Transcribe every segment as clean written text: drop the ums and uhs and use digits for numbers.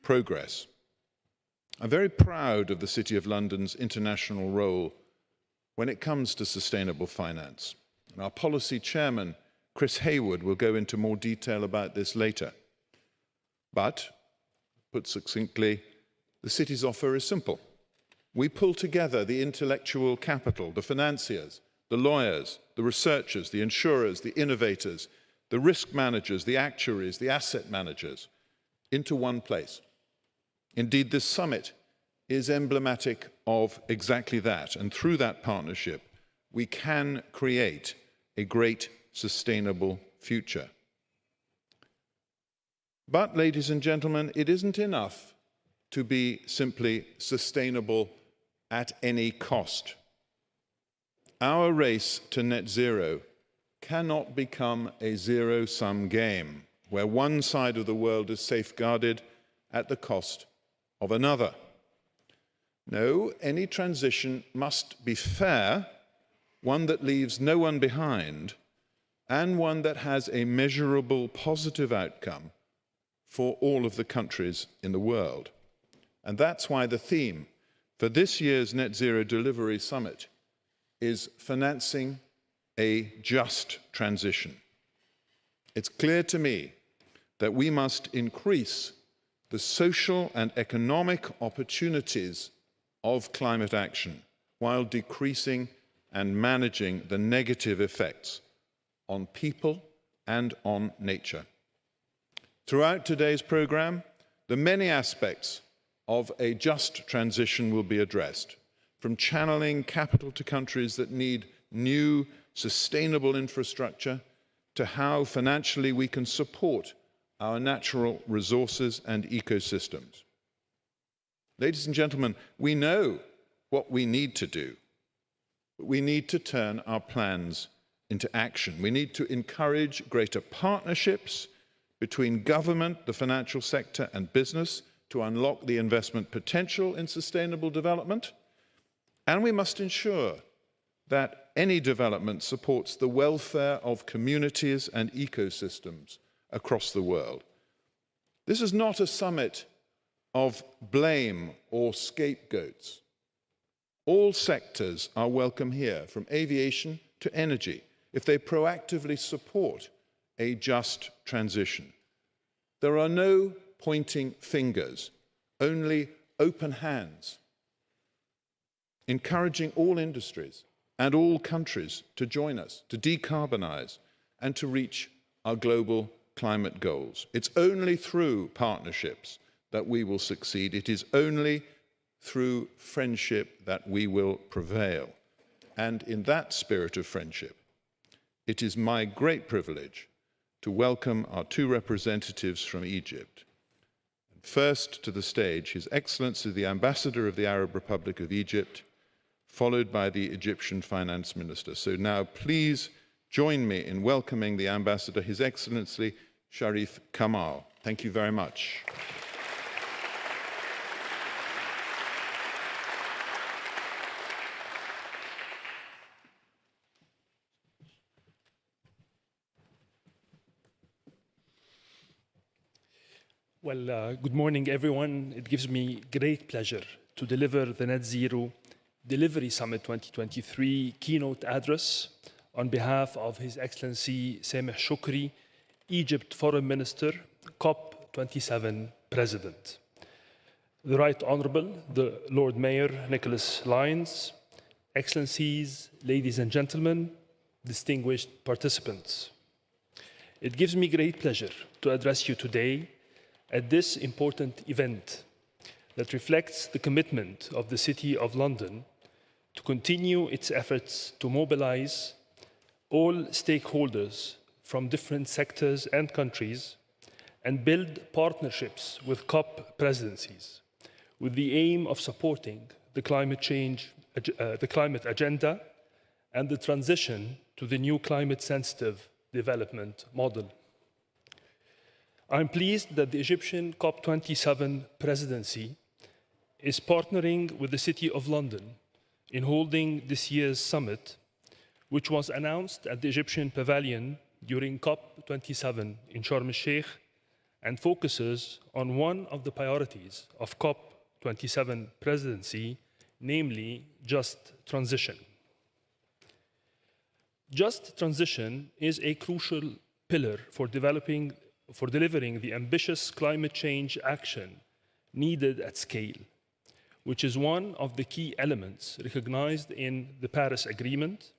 progress. I'm very proud of the City of London's international role when it comes to sustainable finance. And our policy chairman, Chris Hayward, will go into more detail about this later. But, put succinctly, the city's offer is simple. We pull together the intellectual capital, the financiers, the lawyers, the researchers, the insurers, the innovators, the risk managers, the actuaries, the asset managers, into one place. Indeed, this summit is emblematic of exactly that, and through that partnership, we can create a great sustainable future. But, ladies and gentlemen, it isn't enough to be simply sustainable at any cost. Our race to net zero cannot become a zero-sum game, where one side of the world is safeguarded at the cost of another. No, any transition must be fair, one that leaves no one behind, and one that has a measurable positive outcome for all of the countries in the world. And that's why the theme for this year's Net Zero Delivery Summit is financing a just transition. It's clear to me that we must increase the social and economic opportunities of climate action while decreasing and managing the negative effects on people and on nature. Throughout today's programme, the many aspects of a just transition will be addressed, from channeling capital to countries that need new, sustainable infrastructure, to how financially we can support our natural resources and ecosystems. Ladies and gentlemen, we know what we need to do, but we need to turn our plans into action. We need to encourage greater partnerships between government, the financial sector, and business to unlock the investment potential in sustainable development. And we must ensure that any development supports the welfare of communities and ecosystems across the world. This is not a summit of blame or scapegoats. All sectors are welcome here, from aviation to energy, if they proactively support a just transition. There are no pointing fingers, only open hands, encouraging all industries and all countries to join us, to decarbonize and to reach our global climate goals. It's only through partnerships that we will succeed. It is only through friendship that we will prevail. And in that spirit of friendship, it is my great privilege to welcome our two representatives from Egypt. First to the stage, His Excellency the Ambassador of the Arab Republic of Egypt, followed by the Egyptian Finance Minister. So now please join me in welcoming the Ambassador, His Excellency Sharif Kamal. Thank you very much. Well, good morning, everyone. It gives me great pleasure to deliver the Net Zero Delivery Summit 2023 keynote address on behalf of His Excellency Sameh Shoukry, Egypt Foreign Minister, COP27 President. The Right Honourable, the Lord Mayor Nicholas Lyons, Excellencies, ladies and gentlemen, distinguished participants. It gives me great pleasure to address you today at this important event that reflects the commitment of the City of London to continue its efforts to mobilize all stakeholders from different sectors and countries and build partnerships with COP presidencies with the aim of supporting the climate agenda and the transition to the new climate-sensitive development model. I'm pleased that the Egyptian COP27 Presidency is partnering with the City of London in holding this year's summit, which was announced at the Egyptian Pavilion during COP27 in Sharm el-Sheikh and focuses on one of the priorities of COP27 presidency, namely just transition. Just transition is a crucial pillar for delivering the ambitious climate change action needed at scale, which is one of the key elements recognized in the Paris Agreement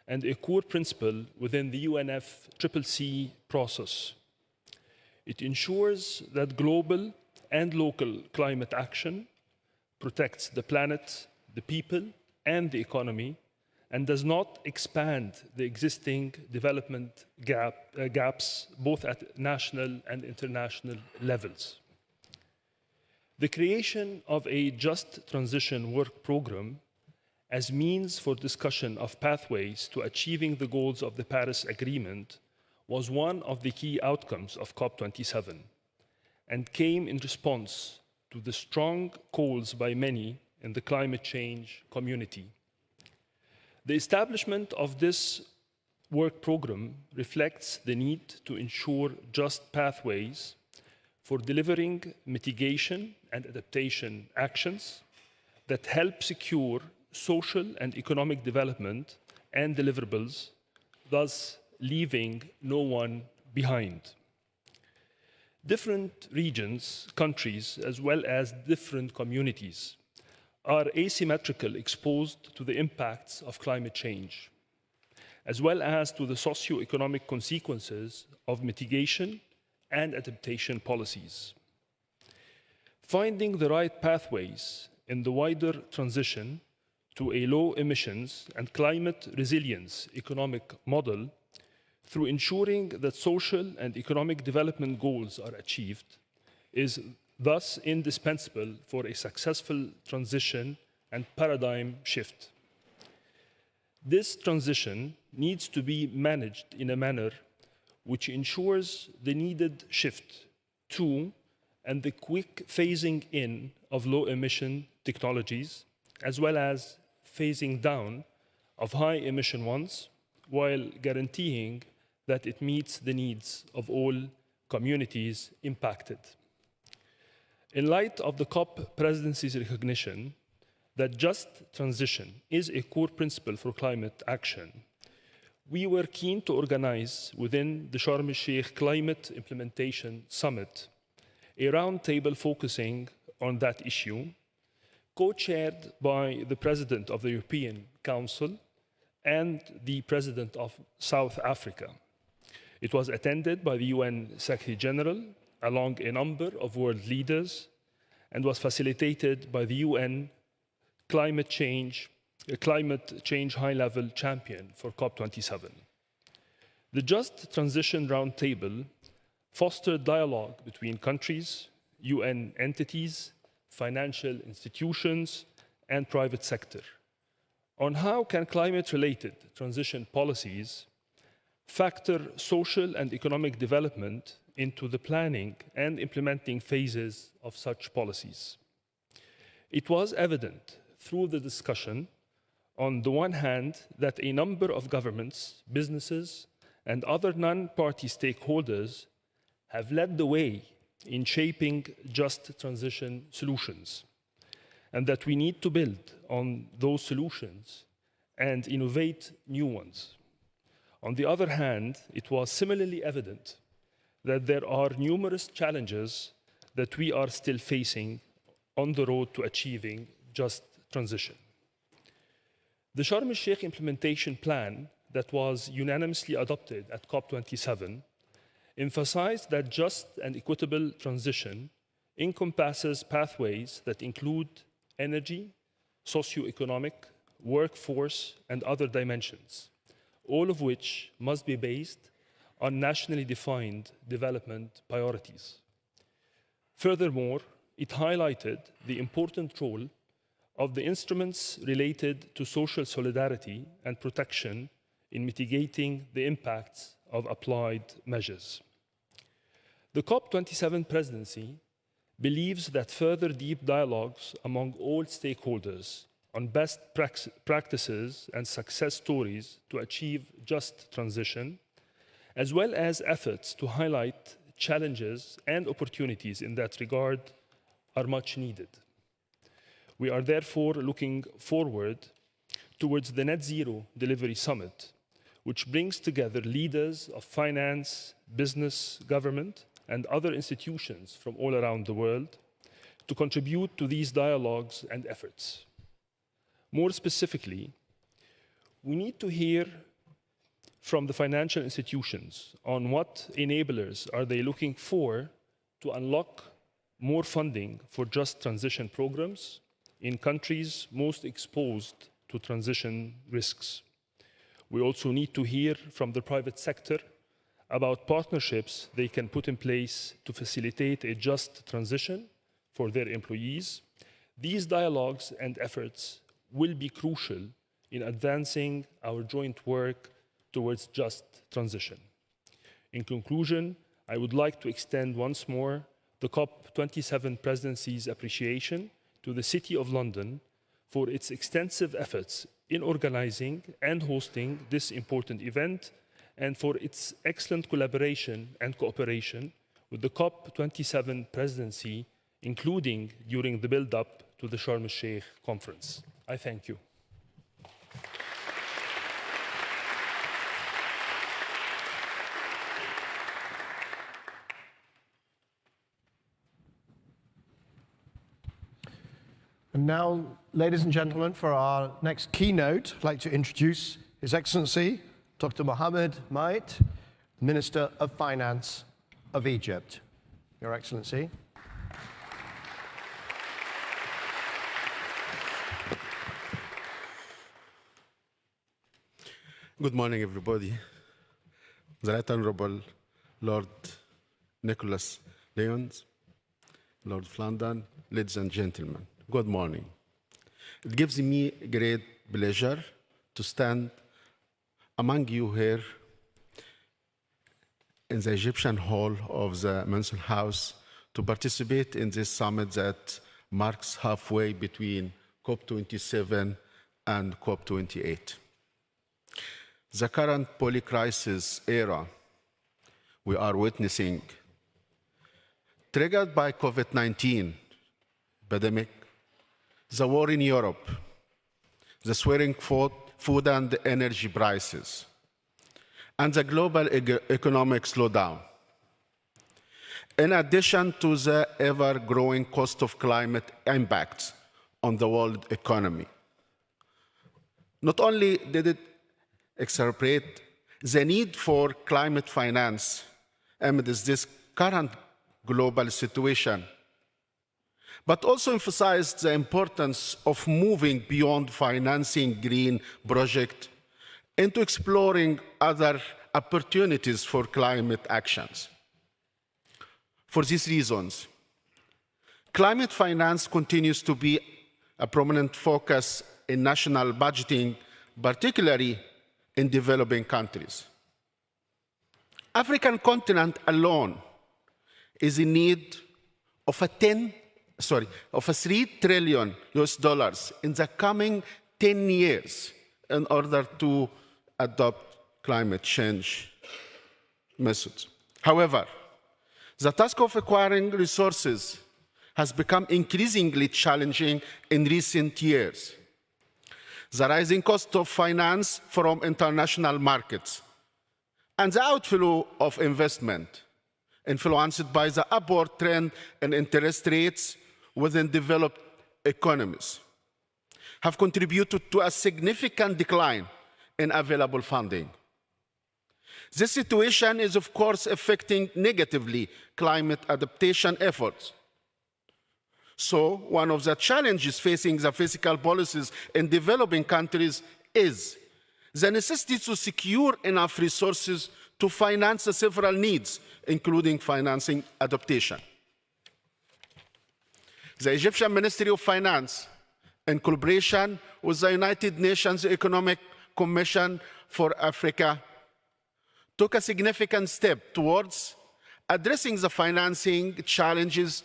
and a core principle within the UNFCCC process. It ensures that global and local climate action protects the planet, the people, and the economy, and does not expand the existing development gaps, both at national and international levels. The creation of a just transition work program as means for discussion of pathways to achieving the goals of the Paris Agreement was one of the key outcomes of COP27 and came in response to the strong calls by many in the climate change community. The establishment of this work program reflects the need to ensure just pathways for delivering mitigation and adaptation actions that help secure social and economic development and deliverables, thus leaving no one behind. Different regions, countries, as well as different communities are asymmetrically exposed to the impacts of climate change, as well as to the socio-economic consequences of mitigation and adaptation policies. Finding the right pathways in the wider transition to a low emissions and climate resilience economic model through ensuring that social and economic development goals are achieved is thus indispensable for a successful transition and paradigm shift. This transition needs to be managed in a manner which ensures the needed shift to and the quick phasing in of low-emission technologies, as well as phasing down of high-emission ones, while guaranteeing that it meets the needs of all communities impacted. In light of the COP presidency's recognition that just transition is a core principle for climate action, we were keen to organize within the Sharm el-Sheikh Climate Implementation Summit a roundtable focusing on that issue, co-chaired by the President of the European Council and the President of South Africa. It was attended by the UN Secretary General, along a number of world leaders, and was facilitated by the UN climate change high-level champion for COP27. The Just Transition Roundtable fostered dialogue between countries, UN entities, financial institutions, and private sector on how can climate-related transition policies factor social and economic development into the planning and implementing phases of such policies. It was evident through the discussion, on the one hand, that a number of governments, businesses, and other non-party stakeholders have led the way in shaping just transition solutions, and that we need to build on those solutions and innovate new ones. On the other hand, it was similarly evident that there are numerous challenges that we are still facing on the road to achieving just transition. The Sharm el-Sheikh implementation plan that was unanimously adopted at COP27 emphasized that just and equitable transition encompasses pathways that include energy, socioeconomic, workforce, and other dimensions, all of which must be based on nationally defined development priorities. Furthermore, it highlighted the important role of the instruments related to social solidarity and protection in mitigating the impacts of applied measures. The COP27 presidency believes that further deep dialogues among all stakeholders on best practices and success stories to achieve just transition, as well as efforts to highlight challenges and opportunities in that regard are much needed. We are therefore looking forward towards the Net Zero Delivery Summit, which brings together leaders of finance, business, government, and other institutions from all around the world to contribute to these dialogues and efforts. More specifically, we need to hear from the financial institutions on what enablers are they looking for to unlock more funding for just transition programs in countries most exposed to transition risks. We also need to hear from the private sector about partnerships they can put in place to facilitate a just transition for their employees. These dialogues and efforts will be crucial in advancing our joint work towards just transition. In conclusion, I would like to extend once more the COP27 Presidency's appreciation to the City of London for its extensive efforts in organizing and hosting this important event and for its excellent collaboration and cooperation with the COP27 Presidency, including during the build-up to the Sharm el-Sheikh conference. I thank you. And now, ladies and gentlemen, for our next keynote, I'd like to introduce His Excellency, Dr. Mohammed Mait, Minister of Finance of Egypt. Your Excellency. Good morning, everybody. The Right Honorable Lord Nicholas Lyons, Lord of London, ladies and gentlemen, good morning. It gives me great pleasure to stand among you here in the Egyptian hall of the Mansion House to participate in this summit that marks halfway between COP27 and COP28. The current poly-crisis era we are witnessing, triggered by COVID-19 pandemic, the war in Europe, the soaring food and energy prices, and the global economic slowdown. In addition to the ever-growing cost of climate impacts on the world economy. Not only did it exacerbate the need for climate finance amidst this current global situation, but also emphasized the importance of moving beyond financing green projects into exploring other opportunities for climate actions. For these reasons, climate finance continues to be a prominent focus in national budgeting, particularly in developing countries. African continent alone is in need of a $3 trillion in the coming 10 years in order to adopt climate change methods. However, the task of acquiring resources has become increasingly challenging in recent years. The rising cost of finance from international markets and the outflow of investment, influenced by the upward trend in interest rates within developed economies, have contributed to a significant decline in available funding. This situation is, of course, affecting negatively climate adaptation efforts. So, one of the challenges facing the fiscal policies in developing countries is the necessity to secure enough resources to finance the several needs, including financing adaptation. The Egyptian Ministry of Finance, in collaboration with the United Nations Economic Commission for Africa, took a significant step towards addressing the financing challenges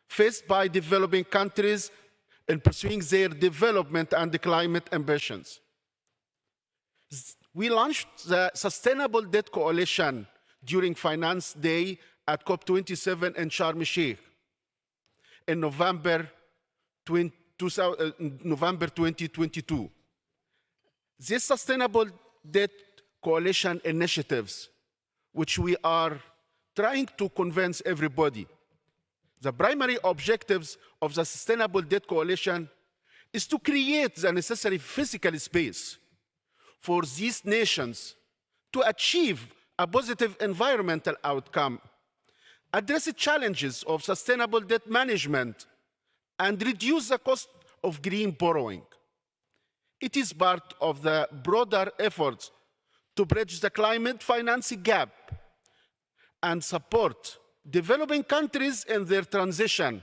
faced by developing countries in pursuing their development and climate ambitions. We launched the Sustainable Debt Coalition during Finance Day at COP27 in Sharm el-Sheikh in November 2022. These sustainable debt coalition initiatives, which we are trying to convince everybody, the primary objectives of the Sustainable Debt Coalition is to create the necessary physical space for these nations to achieve a positive environmental outcome, address the challenges of sustainable debt management, and reduce the cost of green borrowing. It is part of the broader efforts to bridge the climate financing gap and support developing countries in their transition.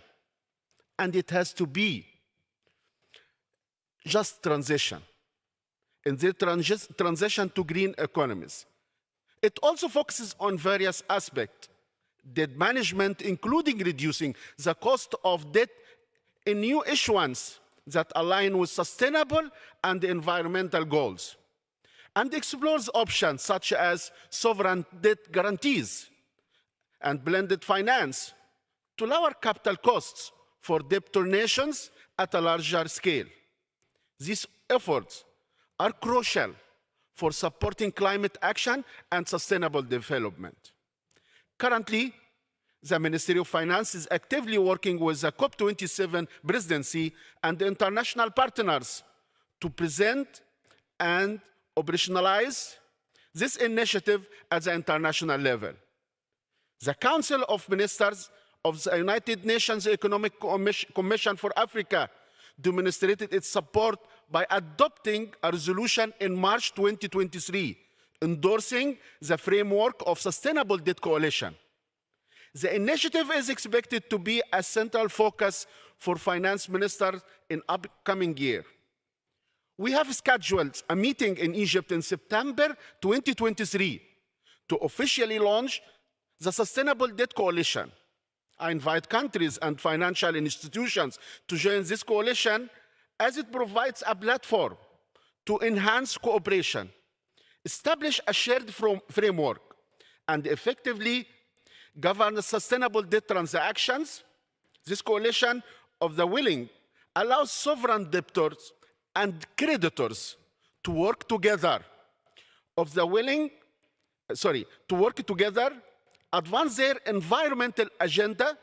And it has to be just transition, in their transition to green economies. It also focuses on various aspects: debt management, including reducing the cost of debt in new issuance that align with sustainable and environmental goals, and explores options such as sovereign debt guarantees and blended finance to lower capital costs for debtor nations at a larger scale. These efforts are crucial for supporting climate action and sustainable development. Currently, the Ministry of Finance is actively working with the COP27 Presidency and the international partners to present and operationalize this initiative at the international level. The Council of Ministers of the United Nations Economic Commission for Africa demonstrated its support by adopting a resolution in March 2023, endorsing the framework of Sustainable Debt Coalition. The initiative is expected to be a central focus for finance ministers in the upcoming year. We have scheduled a meeting in Egypt in September 2023 to officially launch the Sustainable Debt Coalition. I invite countries and financial institutions to join this coalition as it provides a platform to enhance cooperation, establish a shared framework, and effectively govern sustainable debt transactions. This coalition of the willing allows sovereign debtors and creditors to work together, advance their environmental agenda,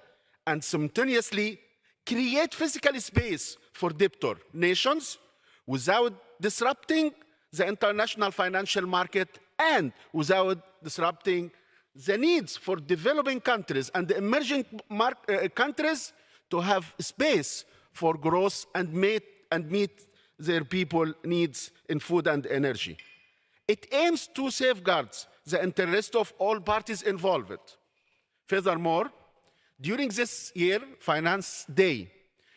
and simultaneously create physical space for debtor nations without disrupting the international financial market and without disrupting the needs for developing countries and the emerging countries to have space for growth and meet their people needs in food and energy. It aims to safeguard the interest of all parties involved. Furthermore, during this year, Finance Day,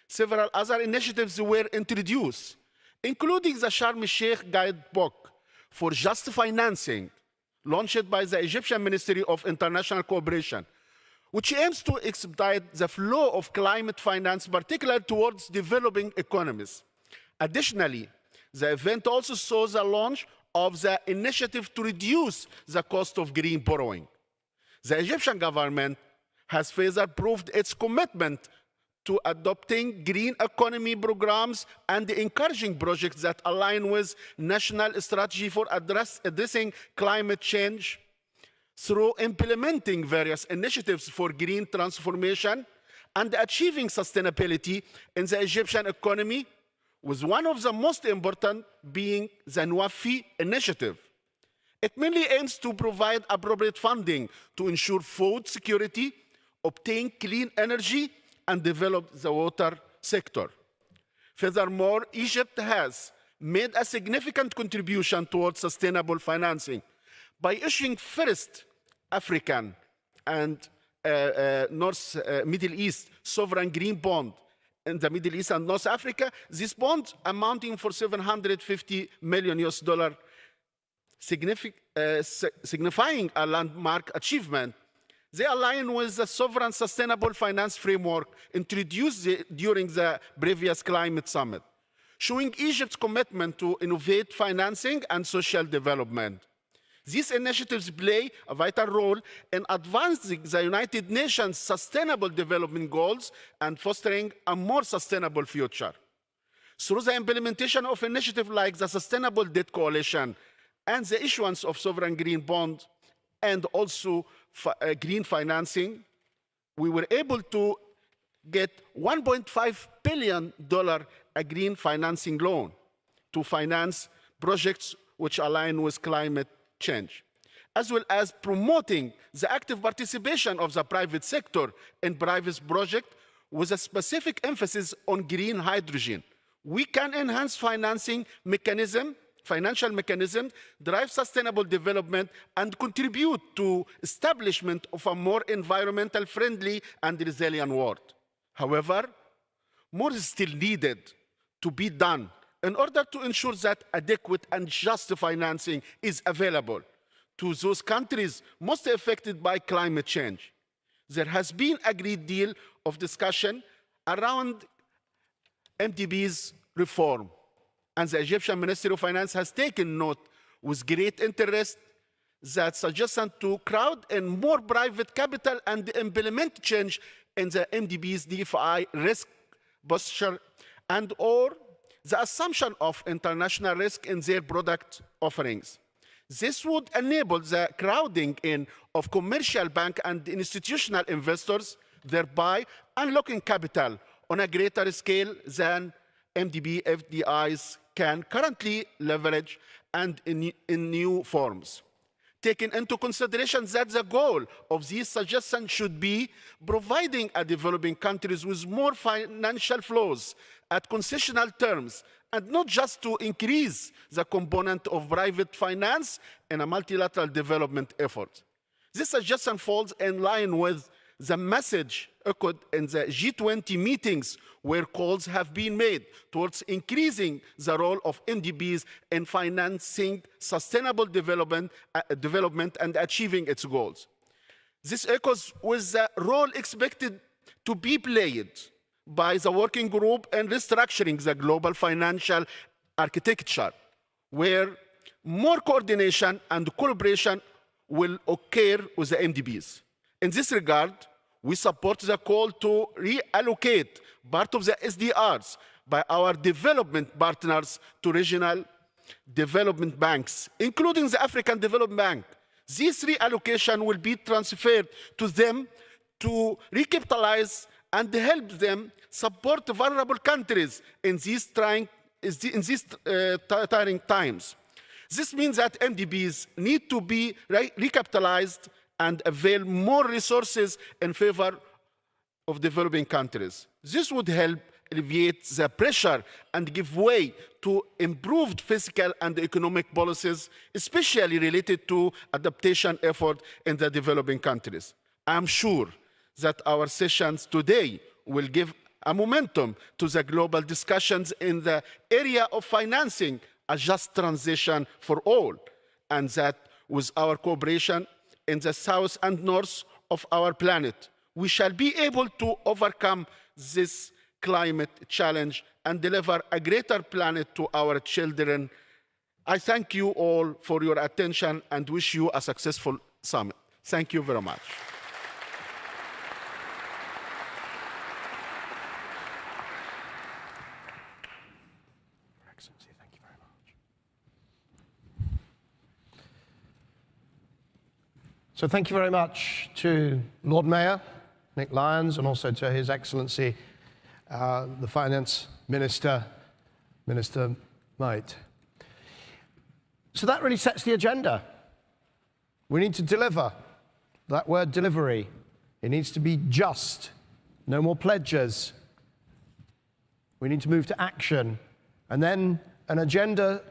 several other initiatives were introduced, including the Sharm el-Sheikh Guidebook for Just Financing, launched by the Egyptian Ministry of International Cooperation, which aims to expedite the flow of climate finance, particularly towards developing economies. Additionally, the event also saw the launch of the initiative to reduce the cost of green borrowing. The Egyptian government has further proved its commitment to adopting green economy programs and encouraging projects that align with national strategy for addressing climate change through implementing various initiatives for green transformation and achieving sustainability in the Egyptian economy, with one of the most important being the NWAFI initiative. It mainly aims to provide appropriate funding to ensure food security, obtain clean energy, and develop the water sector. Furthermore, Egypt has made a significant contribution towards sustainable financing by issuing first African and Middle East sovereign green bond in the Middle East and North Africa. This bond, amounting for $750 million, signifying a landmark achievement. They align with the sovereign sustainable finance framework introduced during the previous climate summit, showing Egypt's commitment to innovate financing and social development. These initiatives play a vital role in advancing the United Nations Sustainable Development Goals and fostering a more sustainable future. Through the implementation of initiatives like the Sustainable Debt Coalition and the issuance of sovereign green bonds and also green financing, we were able to get $1.5 billion a green financing loan to finance projects which align with climate change, as well as promoting the active participation of the private sector in private projects with a specific emphasis on green hydrogen. We can enhance financial mechanisms, drive sustainable development, and contribute to establishment of a more environmental friendly and resilient world. However, more is still needed to be done in order to ensure that adequate and just financing is available to those countries most affected by climate change. There has been a great deal of discussion around MDB's reform, and the Egyptian Ministry of Finance has taken note with great interest that suggestion to crowd in more private capital and implement change in the MDB's DFI risk posture and or the assumption of international risk in their product offerings. This would enable the crowding in of commercial bank and institutional investors, thereby unlocking capital on a greater scale than MDB FDIs can currently leverage and in new forms. Taking into consideration that the goal of these suggestions should be providing developing countries with more financial flows at concessional terms, and not just to increase the component of private finance in a multilateral development effort. This suggestion falls in line with the message echoed in the G20 meetings, where calls have been made towards increasing the role of MDBs in financing sustainable development and achieving its goals. This echoes with the role expected to be played by the working group in restructuring the global financial architecture, where more coordination and collaboration will occur with the MDBs. In this regard, we support the call to reallocate part of the SDRs by our development partners to regional development banks, including the African Development Bank. This reallocation will be transferred to them to recapitalize and help them support vulnerable countries in these tiring times. This means that MDBs need to be recapitalized and avail more resources in favor of developing countries. This would help alleviate the pressure and give way to improved fiscal and economic policies, especially related to adaptation effort in the developing countries. I am sure that our sessions today will give a momentum to the global discussions in the area of financing a just transition for all, and that with our cooperation in the south and north of our planet, we shall be able to overcome this climate challenge and deliver a greater planet to our children. I thank you all for your attention and wish you a successful summit. Thank you very much. Excellency, thank you very much. So thank you very much to Lord Mayor Nick Lyons, and also to His Excellency, the Finance Minister, Minister Might. So that really sets the agenda. We need to deliver. That word delivery. It needs to be just. No more pledges. We need to move to action. And then an agenda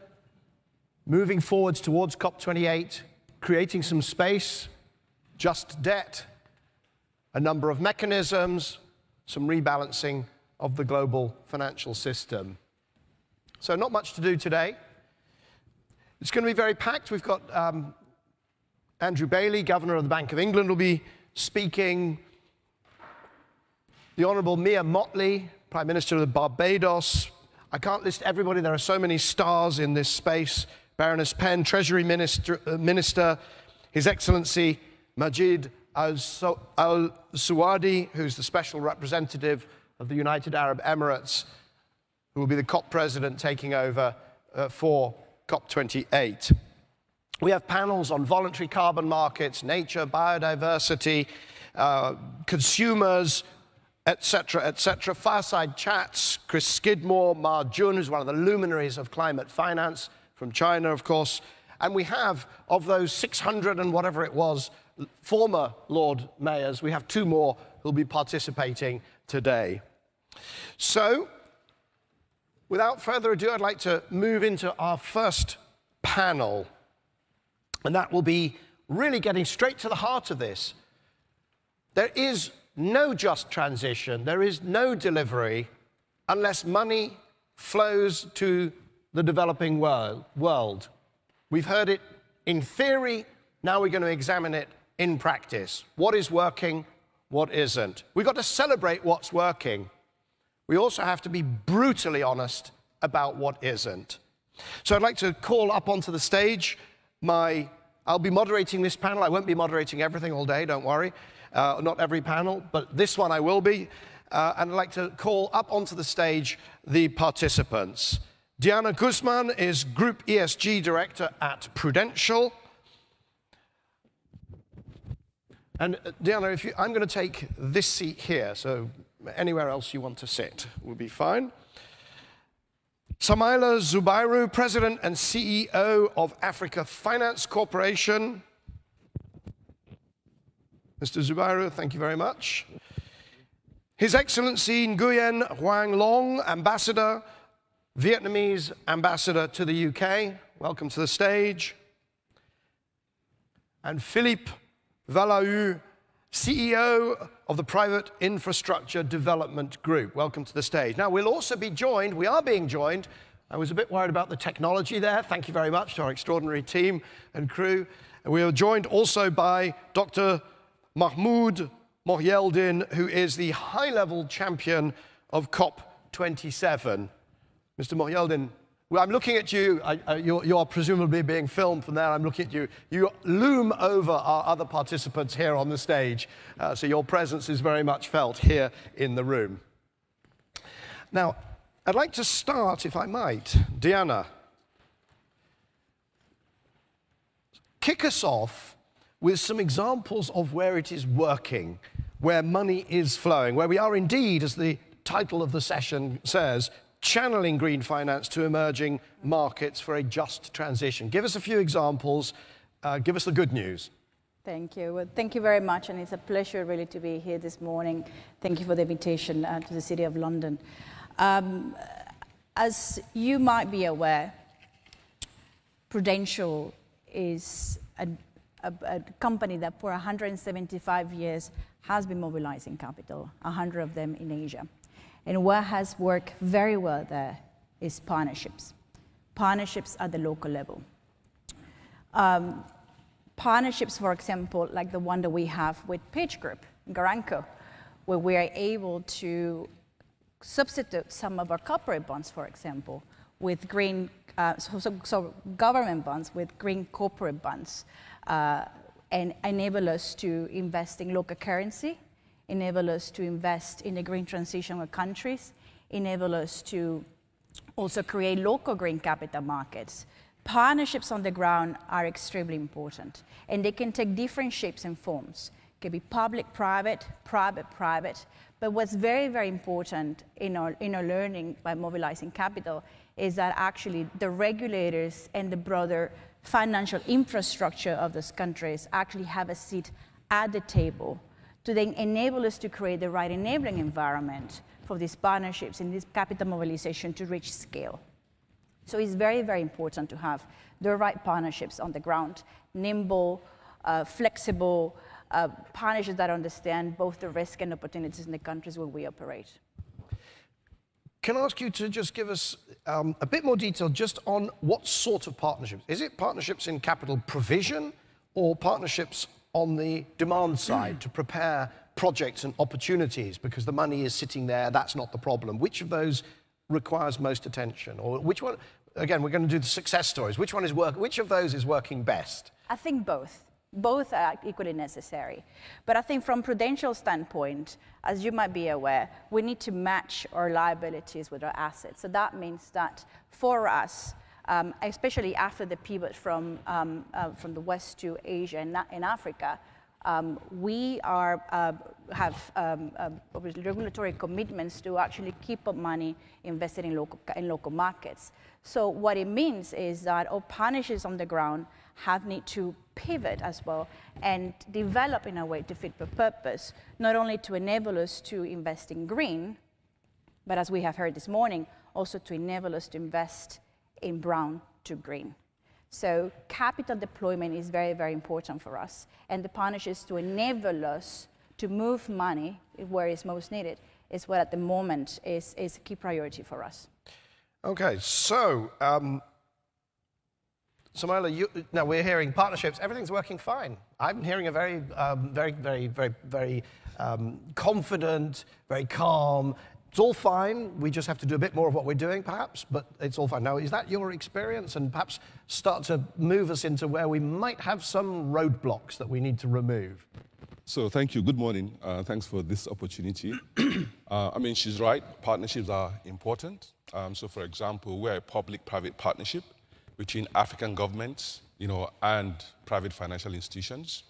moving forwards towards COP28, creating some space, just debt, a number of mechanisms, some rebalancing of the global financial system. So not much to do today. It's going to be very packed. We've got Andrew Bailey, Governor of the Bank of England, will be speaking. The Honourable Mia Mottley, Prime Minister of Barbados. I can't list everybody. There are so many stars in this space. Baroness Penn, Treasury Minister, His Excellency Majid Al-Suwadi, who's the Special Representative of the United Arab Emirates, who will be the COP president taking over for COP28. We have panels on voluntary carbon markets, nature, biodiversity, consumers, etc., etc. Fireside chats, Chris Skidmore, Ma Jun, who's one of the luminaries of climate finance from China, of course. And we have, of those 600 and whatever it was, former Lord Mayors, we have 2 more who'll be participating today. So, without further ado, I'd like to move into our first panel. And that will be really getting straight to the heart of this. There is no just transition, there is no delivery unless money flows to the developing world. We've heard it in theory, now we're going to examine it in practice. What is working, what isn't? We've got to celebrate what's working. We also have to be brutally honest about what isn't. So I'd like to call up onto the stage I'll be moderating this panel. I won't be moderating everything all day, don't worry. Not every panel, but this one I will be. And I'd like to call up onto the stage the participants. Diana Guzman is Group ESG Director at Prudential. And Diana, I'm going to take this seat here, so anywhere else you want to sit will be fine. Samaila Zubairu, President and CEO of Africa Finance Corporation. Mr. Zubairu, thank you very much. His Excellency Nguyen Hoang Long, Ambassador, Vietnamese Ambassador to the UK. Welcome to the stage. And Philippe Vallaud, CEO of the Private Infrastructure Development Group. Welcome to the stage. Now, we are being joined, I was a bit worried about the technology there. Thank you very much to our extraordinary team and crew. And we are joined also by Dr. Mahmoud Mohyeldin, who is the high-level champion of COP27. Mr. Mohyeldin, well, I'm looking at you. You are presumably being filmed from there. I'm looking at you. You loom over our other participants here on the stage, so your presence is very much felt here in the room. Now, I'd like to start, if I might, Diana. Kick us off with some examples of where it is working, where money is flowing, where we are indeed, as the title of the session says, channeling green finance to emerging markets for a just transition. Give us a few examples. Give us the good news. Thank you. Well, thank you very much, and it's a pleasure really to be here this morning. Thank you for the invitation to the City of London. As you might be aware, Prudential is a company that for 175 years has been mobilizing capital, 100 of them in Asia. And what has worked very well there is partnerships. Partnerships at the local level. Partnerships, for example, like the one that we have with Page Group, Garanco, where we are able to substitute some of our corporate bonds, for example, with green, so government bonds with green corporate bonds, and enable us to invest in local currency, enable us to invest in the green transition of countries, enable us to also create local green capital markets. Partnerships on the ground are extremely important, and they can take different shapes and forms. It can be public-private, private-private, but what's very, very important in our learning by mobilizing capital is that actually the regulators and the broader financial infrastructure of those countries actually have a seat at the table to then enable us to create the right enabling environment for these partnerships and this capital mobilization to reach scale. So it's very, very important to have the right partnerships on the ground, nimble, flexible, partnerships that understand both the risk and opportunities in the countries where we operate. Can I ask you to just give us a bit more detail just on what sort of partnerships? Is it partnerships in capital provision or partnerships on the demand side to prepare projects and opportunities because the money is sitting there, that's not the problem? Which of those requires most attention, or which one? again, we're going to do the success stories. Which of those is working best? I think both. Both are equally necessary. But I think from Prudential's standpoint, as you might be aware, we need to match our liabilities with our assets. So that means that for us, especially after the pivot from the West to Asia and Africa, we have regulatory commitments to actually keep up money invested in local markets. So what it means is that our partnerships on the ground need to pivot as well and develop in a way to fit for purpose, not only to enable us to invest in green, but as we have heard this morning, also to enable us to invest in brown to green. So capital deployment is very, very important for us. And the partnerships to enable us to move money where it's most needed is what at the moment is a key priority for us. Okay, so Sameh, now we're hearing partnerships, everything's working fine. I'm hearing a very, very confident, very calm. It's all fine. We just have to do a bit more of what we're doing, perhaps, but it's all fine. Now, is that your experience? And perhaps start to move us into where we might have some roadblocks that we need to remove. So thank you. Good morning. Thanks for this opportunity. I mean, she's right. Partnerships are important. So, for example, we're a public-private partnership between African governments, and private financial institutions,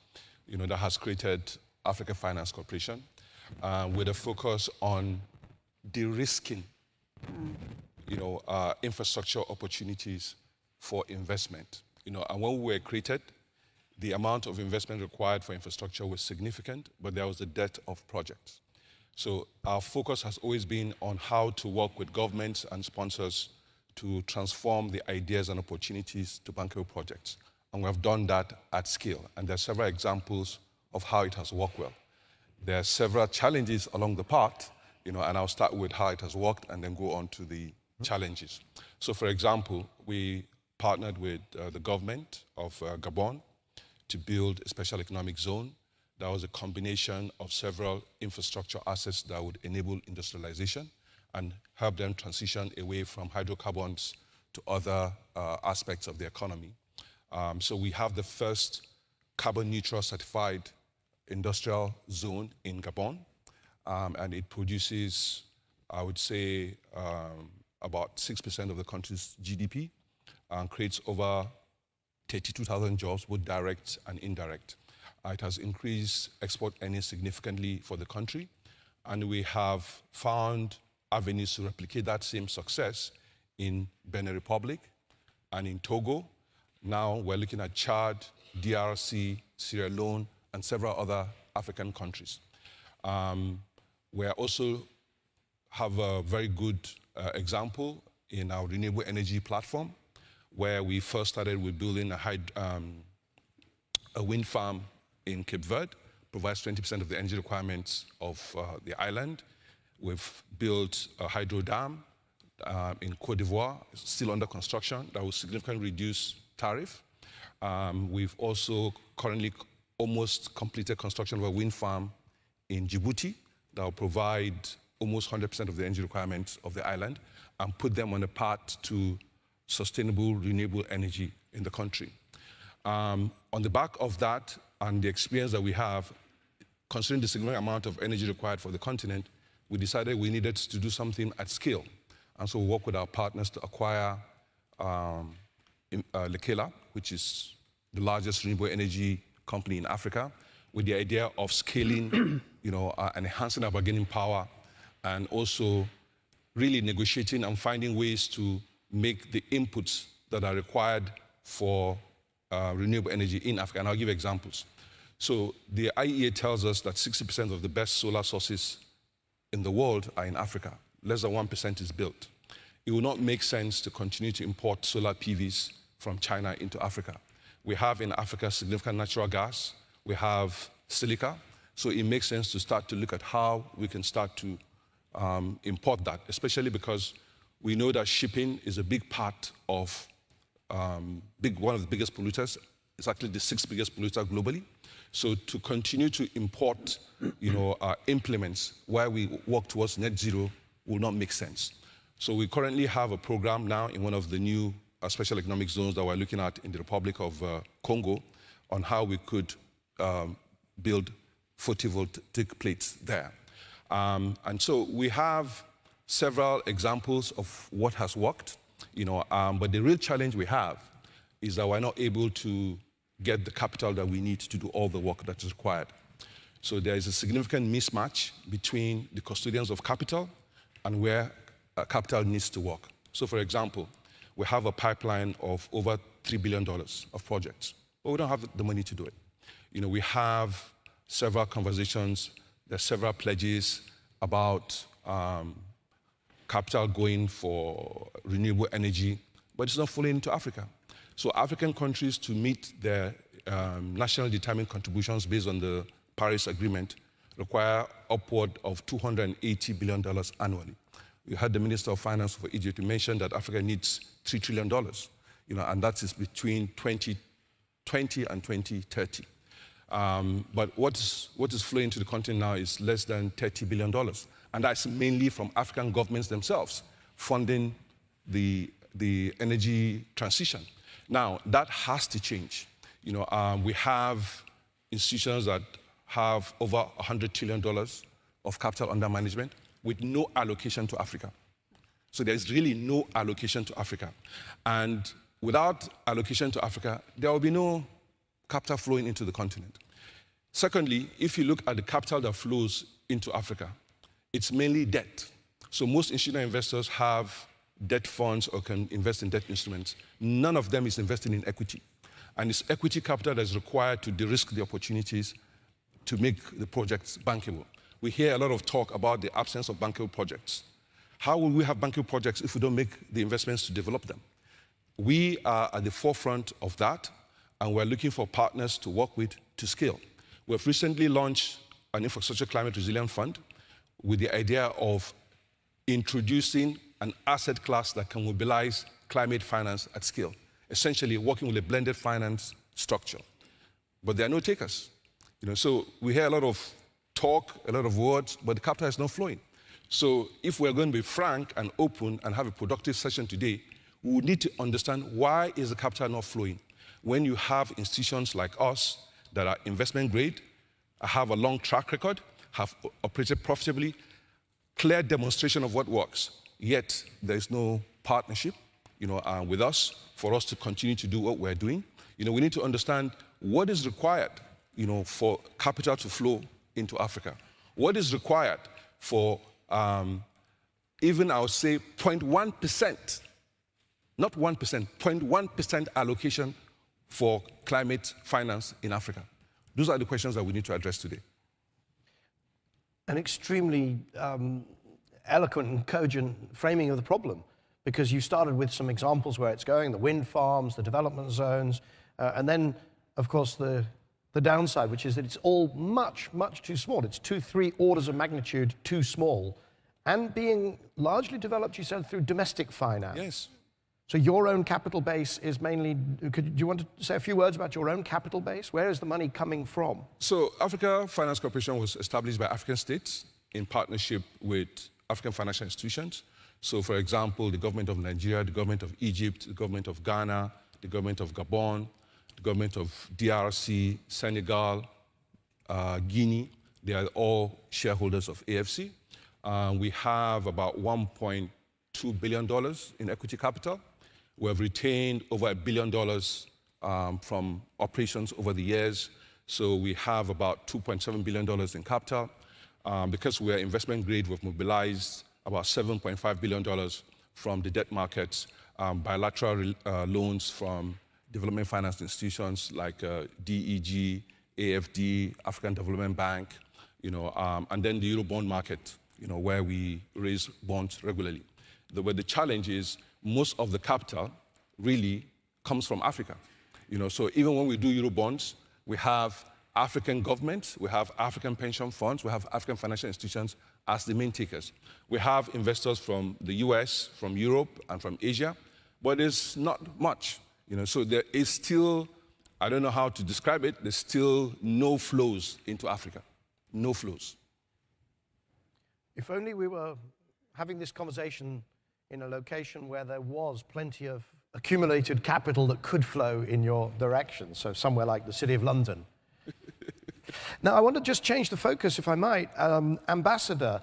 that has created Africa Finance Corporation with a focus on de-risking, infrastructure opportunities for investment. And when we were created, the amount of investment required for infrastructure was significant, but there was a dearth of projects. So our focus has always been on how to work with governments and sponsors to transform the ideas and opportunities to bankable projects. And we have done that at scale. And there are several examples of how it has worked well. There are several challenges along the path, and I'll start with how it has worked and then go on to the challenges. So, for example, we partnered with the government of Gabon to build a special economic zone. That was a combination of several infrastructure assets that would enable industrialization and help them transition away from hydrocarbons to other aspects of the economy. So we have the first carbon neutral certified industrial zone in Gabon, and it produces, I would say, about 6% of the country's GDP and creates over 32,000 jobs, both direct and indirect. It has increased export earnings significantly for the country, and we have found avenues to replicate that same success in Benin Republic and in Togo. Now we're looking at Chad, DRC, Sierra Leone, and several other African countries. We also have a very good example in our renewable energy platform, where we first started with building a wind farm in Cape Verde, provides 20% of the energy requirements of the island. We've built a hydro dam in Côte d'Ivoire, still under construction, that will significantly reduce tariff. We've also currently almost completed construction of a wind farm in Djibouti that will provide almost 100% of the energy requirements of the island and put them on a path to sustainable, renewable energy in the country. On the back of that and the experience that we have, considering the significant amount of energy required for the continent, we decided we needed to do something at scale. And so we worked with our partners to acquire Lekela, which is the largest renewable energy company in Africa, with the idea of scaling, and enhancing our bargaining power, and also really negotiating and finding ways to make the inputs that are required for renewable energy in Africa. And I'll give examples. So the IEA tells us that 60% of the best solar sources in the world are in Africa. Less than 1% is built. It will not make sense to continue to import solar PVs from China into Africa. We have in Africa significant natural gas. We have silica. So it makes sense to start to look at how we can start to import that, especially because we know that shipping is a big part of one of the biggest polluters. It's actually the 6th biggest polluter globally. So to continue to import, implements while we work towards net zero will not make sense. So we currently have a program now in one of the new special economic zones that we're looking at in the Republic of Congo on how we could build photovoltaic plates there. And so we have several examples of what has worked, but the real challenge we have is that we're not able to get the capital that we need to do all the work that is required. So there is a significant mismatch between the custodians of capital and where capital needs to work. So for example, we have a pipeline of over $3 billion of projects, but we don't have the money to do it. We have several conversations, there's several pledges about capital going for renewable energy, but it's not flowing into Africa. So African countries, to meet their nationally determined contributions based on the Paris Agreement, require upward of $280 billion annually. You heard the Minister of Finance for Egypt mention that Africa needs $3 trillion, and that is between 2020 and 2030. But what is flowing to the continent now is less than $30 billion, and that's mainly from African governments themselves funding the energy transition. Now, that has to change. We have institutions that have over $100 trillion of capital under management with no allocation to Africa. So there's really no allocation to Africa. And without allocation to Africa, there will be no capital flowing into the continent. Secondly, if you look at the capital that flows into Africa, it's mainly debt. So most institutional investors have debt funds or can invest in debt instruments. None of them is investing in equity. And it's equity capital that is required to de-risk the opportunities to make the projects bankable. We hear a lot of talk about the absence of bankable projects. How will we have bankable projects if we don't make the investments to develop them? We are at the forefront of that, and we're looking for partners to work with to scale. We've recently launched an infrastructure climate resilience fund with the idea of introducing an asset class that can mobilize climate finance at scale, essentially working with a blended finance structure. But there are no takers. So we hear a lot of talk, a lot of words, but the capital is not flowing. So if we're going to be frank and open and have a productive session today, we would need to understand why is the capital not flowing when you have institutions like us that are investment grade, have a long track record, have operated profitably, clear demonstration of what works, yet there is no partnership with us for us to continue to do what we're doing. We need to understand what is required for capital to flow into Africa. What is required for even, I would say, 0.1%, not 1%, 0.1% allocation for climate finance in Africa? Those are the questions that we need to address today. An extremely eloquent and cogent framing of the problem, because you started with some examples where it's going, the wind farms, the development zones, and then, of course, the downside, which is that it's all much, much too small. It's 2-3 orders of magnitude too small, and being largely developed, you said, through domestic finance. Yes. So your own capital base is mainly, do you want to say a few words about your own capital base? Where is the money coming from? So Africa Finance Corporation was established by African states in partnership with African financial institutions. So for example, the government of Nigeria, the government of Egypt, the government of Ghana, the government of Gabon, the government of DRC, Senegal, Guinea, they are all shareholders of AFC. We have about $1.2 billion in equity capital. We have retained over $1 billion from operations over the years. So we have about $2.7 billion in capital. Because we are investment grade, we've mobilized about $7.5 billion from the debt markets, bilateral loans from development finance institutions like DEG, AFD, African Development Bank, and then the Eurobond market, where we raise bonds regularly. But the challenge is most of the capital really comes from Africa. So even when we do Eurobonds, we have African governments, we have African pension funds, we have African financial institutions as the main takers. We have investors from the US, from Europe, and from Asia, but it's not much. So there is still, I don't know how to describe it, there's still no flows into Africa. No flows. If only we were having this conversation in a location where there was plenty of accumulated capital that could flow in your direction, so somewhere like the City of London. Now, I want to just change the focus, if I might. Ambassador,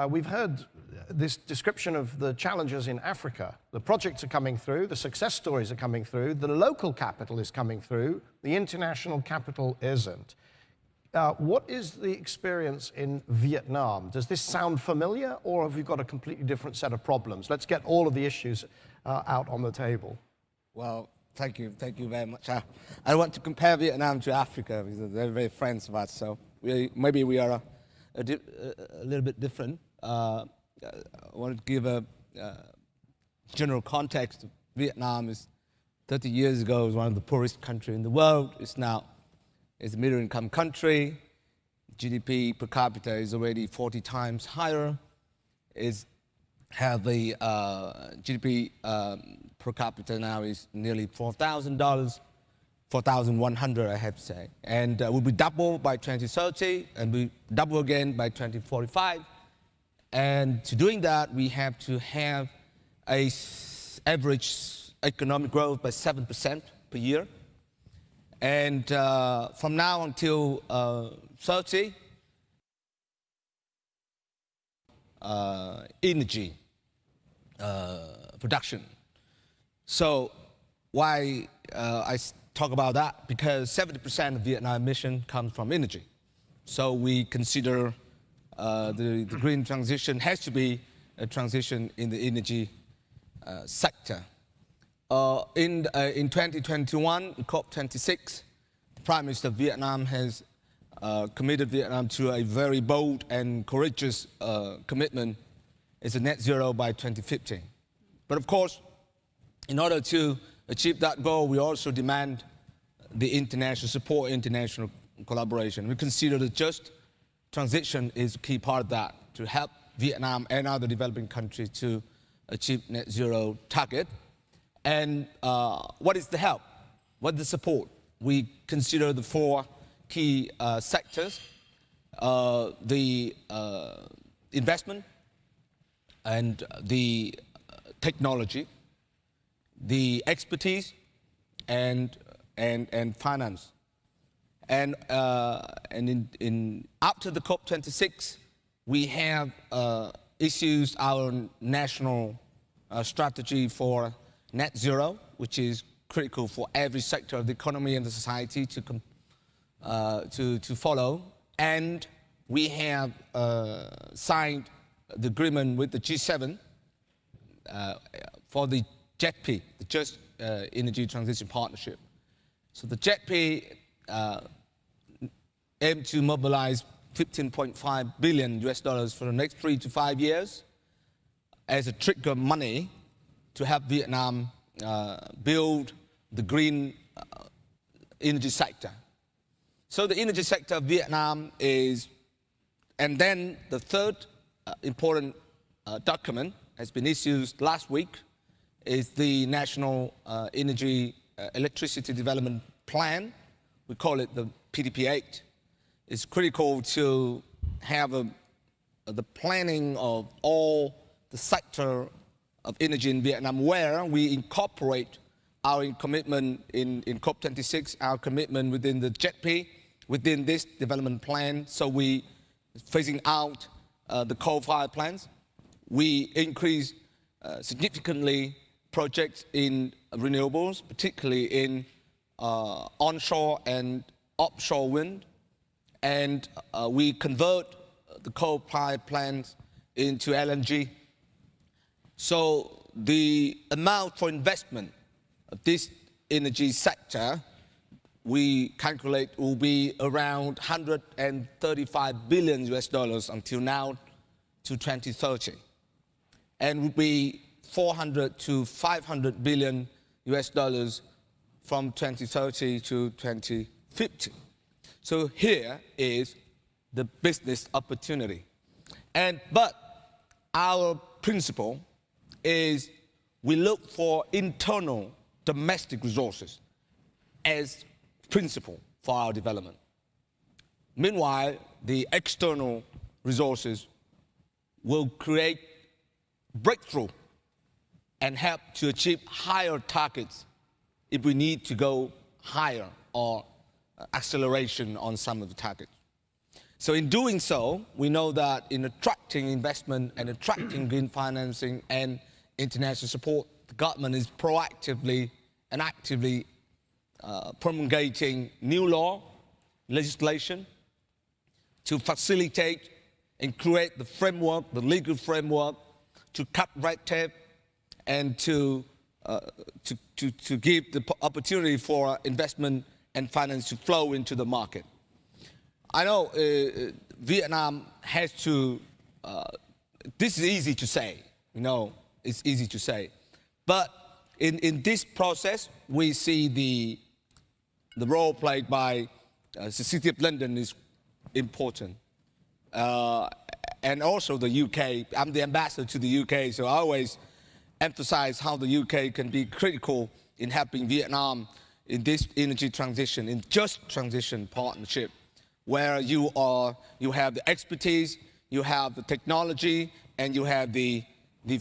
we've heard this description of the challenges in Africa. The projects are coming through, the success stories are coming through, the local capital is coming through, the international capital isn't. What is the experience in Vietnam? Does this sound familiar, or have you got a completely different set of problems? Let's get all of the issues out on the table. Well, thank you very much. I don't want to compare Vietnam to Africa because they're very friends of us, so maybe we are a little bit different. I want to give a general context. Vietnam is 30 years ago was one of the poorest countries in the world. It's now a middle-income country. GDP per capita is already 40 times higher. It's have the GDP per capita now is nearly $4,000, $4,100, I have to say, and will be double by 2030, and we double again by 2045. And to doing that, we have to have a average economic growth by 7% per year. And from now until 30, energy production. So why I talk about that? Because 70% of Vietnam emission comes from energy. So we consider the green transition has to be a transition in the energy sector. In 2021, COP26, the Prime Minister of Vietnam has committed Vietnam to a very bold and courageous commitment. It's a net zero by 2050. But of course, in order to achieve that goal, we also demand the international support, international collaboration. We consider the just transition is a key part of that to help Vietnam and other developing countries to achieve net zero target. And what is the help? What is the support? We consider the four key sectors: the investment and the technology, the expertise, and finance. And after the COP26, we have issued our national strategy for net zero, which is critical for every sector of the economy and the society to follow. And we have signed the agreement with the G7 for the JETP, the Just Energy Transition Partnership. So the JETP aim to mobilize $15.5 billion for the next 3 to 5 years as a trigger money to help Vietnam build the green energy sector. So the energy sector of Vietnam is, and then the third important document has been issued last week, is the National Electricity Development Plan. We call it the PDP-8. It's critical to have the planning of all the sector of energy in Vietnam, where we incorporate our commitment in COP26, our commitment within the JETP, within this development plan. So we phasing out the coal-fired plants. We increase significantly projects in renewables, particularly in onshore and offshore wind. And we convert the coal-fired plants into LNG. So the amount for investment of this energy sector, we calculate will be around $135 billion until now to 2030. And will be 400 to 500 billion from 2030 to 2050. So here is the business opportunity. But our principle is we look for internal domestic resources as principle for our development. Meanwhile, the external resources will create breakthrough and help to achieve higher targets if we need to go higher or acceleration on some of the targets. So in doing so, we know that in attracting investment and attracting green financing and international support, the government is proactively and actively promulgating new law, legislation to facilitate and create the framework, the legal framework to cut red tape and to give the opportunity for investment and finance to flow into the market. I know Vietnam has to, this is easy to say, you know, it's easy to say. But in this process, we see the role played by the City of London is important. And also the UK. I'm the ambassador to the UK, so I always emphasize how the UK can be critical in helping Vietnam in this energy transition, in just transition partnership, where you have the expertise, you have the technology, and you have the